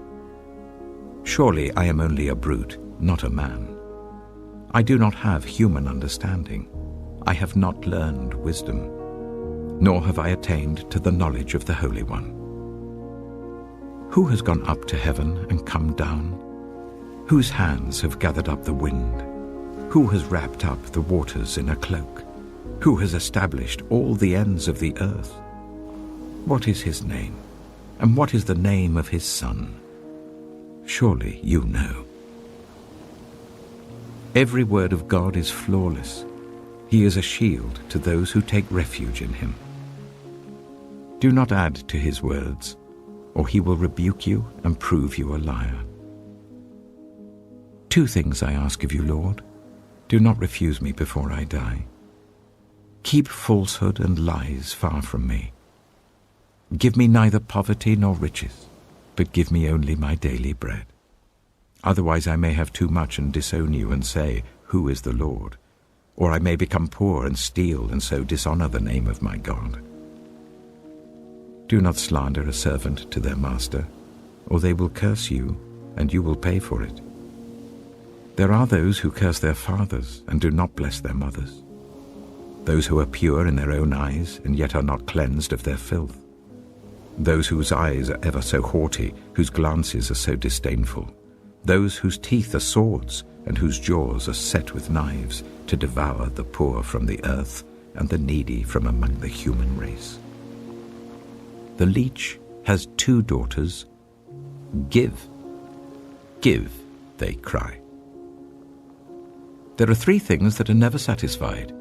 Surely I am only a brute, not a man. I do not have human understanding. I have not learned wisdom, nor have I attained to the knowledge of the Holy One. Who has gone up to heaven and come down? Whose hands have gathered up the wind? Who has wrapped up the waters in a cloak? Who has established all the ends of the earth? What is his name? And what is the name of his son? Surely you know. Every word of God is flawless. He is a shield to those who take refuge in him. Do not add to his words, or he will rebuke you and prove you a liar. 2 things I ask of you, Lord. Do not refuse me before I die. Keep falsehood and lies far from me. Give me neither poverty nor riches, but give me only my daily bread. Otherwise I may have too much and disown you and say, Who is the Lord? Or I may become poor and steal and so dishonor the name of my God. Do not slander a servant to their master, or they will curse you, and you will pay for it. There are those who curse their fathers and do not bless their mothers, those who are pure in their own eyes and yet are not cleansed of their filth, those whose eyes are ever so haughty, whose glances are so disdainful, those whose teeth are swords and whose jaws are set with knives, to devour the poor from the earth and the needy from among the human race. The leech has 2 daughters. Give, give, they cry. There are 3 things that are never satisfied,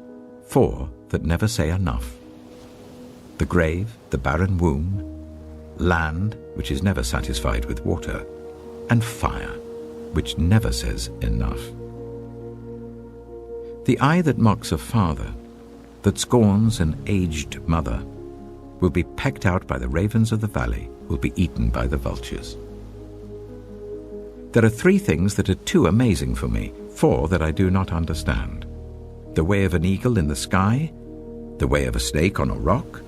4 that never say enough. The grave, the barren womb, land, which is never satisfied with water, and fire, which never says enough. The eye that mocks a father, that scorns an aged mother, will be pecked out by the ravens of the valley, will be eaten by the vultures. There are 3 things that are too amazing for me, 4 that I do not understand. The way of an eagle in the sky, the way of a snake on a rock,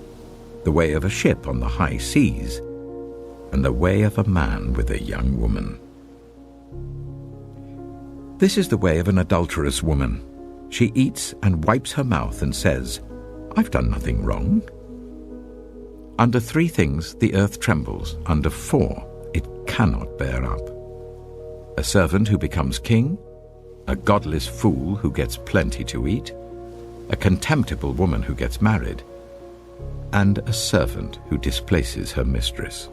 the way of a ship on the high seas, and the way of a man with a young woman. This is the way of an adulterous woman. She eats and wipes her mouth and says, I've done nothing wrong. Under 3 things the earth trembles, under 4 it cannot bear up. A servant who becomes king, a godless fool who gets plenty to eat, a contemptible woman who gets married, and a servant who displaces her mistress.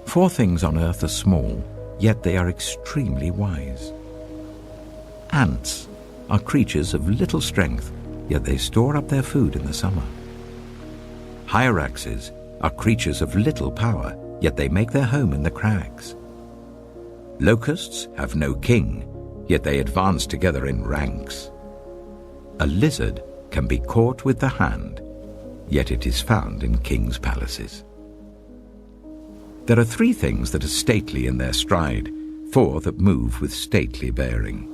4 things on earth are small, yet they are extremely wise. Ants are creatures of little strength, yet they store up their food in the summer. Hyraxes are creatures of little power, yet they make their home in the crags. Locusts have no king, yet they advance together in ranks. A lizard can be caught with the hand, yet it is found in kings' palaces. There are 3 things that are stately in their stride, 4 that move with stately bearing.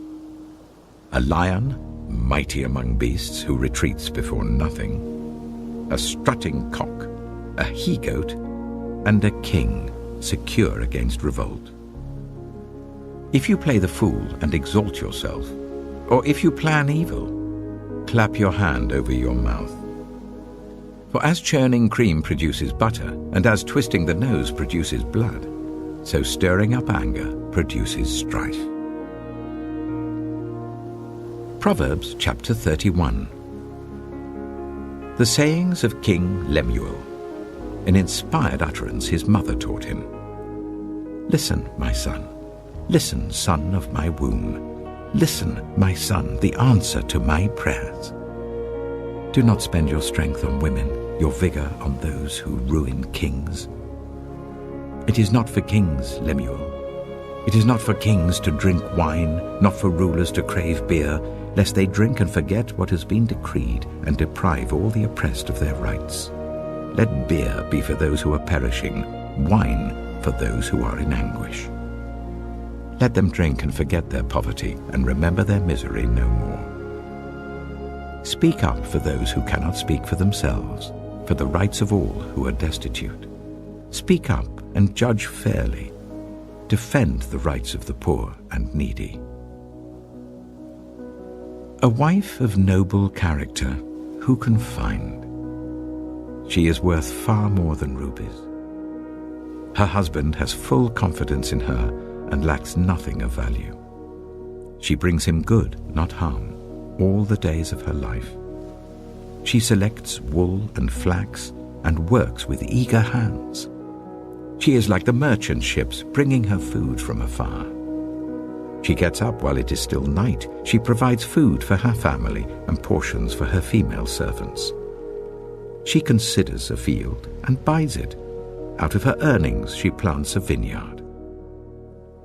A lion, mighty among beasts, who retreats before nothing. A strutting cock, a he-goat, and a king, secure against revolt. If you play the fool and exalt yourself, or if you plan evil, clap your hand over your mouth. For as churning cream produces butter, and as twisting the nose produces blood, so stirring up anger produces strife. Proverbs chapter 31. The sayings of King Lemuel, an inspired utterance his mother taught him. Listen, my son. Listen, son of my womb. Listen, my son, the answer to my prayers. Do not spend your strength on women, your vigor on those who ruin kings. It is not for kings, Lemuel. It is not for kings to drink wine, not for rulers to crave beer, lest they drink and forget what has been decreed and deprive all the oppressed of their rights. Let beer be for those who are perishing, wine for those who are in anguish. Let them drink and forget their poverty and remember their misery no more. Speak up for those who cannot speak for themselves, for the rights of all who are destitute. Speak up and judge fairly. Defend the rights of the poor and needy. A wife of noble character, who can find? She is worth far more than rubies. Her husband has full confidence in her and lacks nothing of value. She brings him good, not harm, all the days of her life. She selects wool and flax and works with eager hands. She is like the merchant ships bringing her food from afar. She gets up while it is still night. She provides food for her family and portions for her female servants. She considers a field and buys it. Out of her earnings she plants a vineyard.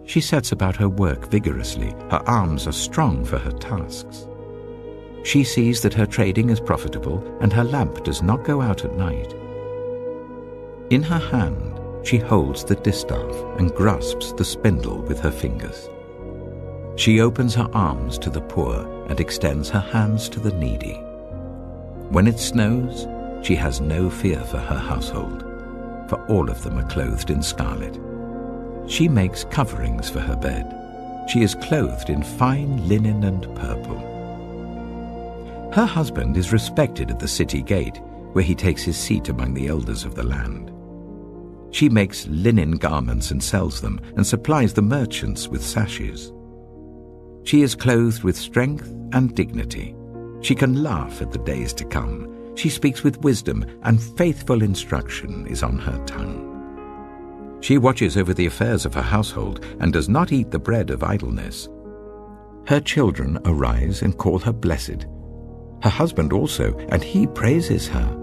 She sets about her work vigorously. Her arms are strong for her tasks. She sees that her trading is profitable and her lamp does not go out at night. In her hand she holds the distaff and grasps the spindle with her fingers. She opens her arms to the poor and extends her hands to the needy. When it snows, she has no fear for her household, for all of them are clothed in scarlet. She makes coverings for her bed. She is clothed in fine linen and purple. Her husband is respected at the city gate, where he takes his seat among the elders of the land. She makes linen garments and sells them, and supplies the merchants with sashes. She is clothed with strength and dignity. She can laugh at the days to come. She speaks with wisdom, and faithful instruction is on her tongue. She watches over the affairs of her household, and does not eat the bread of idleness. Her children arise and call her blessed. Her husband also, and he praises her.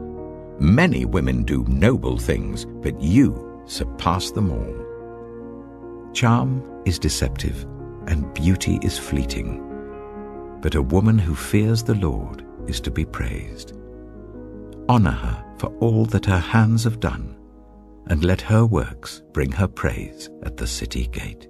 Many women do noble things, but you surpass them all. Charm is deceptive, and beauty is fleeting. But a woman who fears the Lord is to be praised. Honor her for all that her hands have done, and let her works bring her praise at the city gate.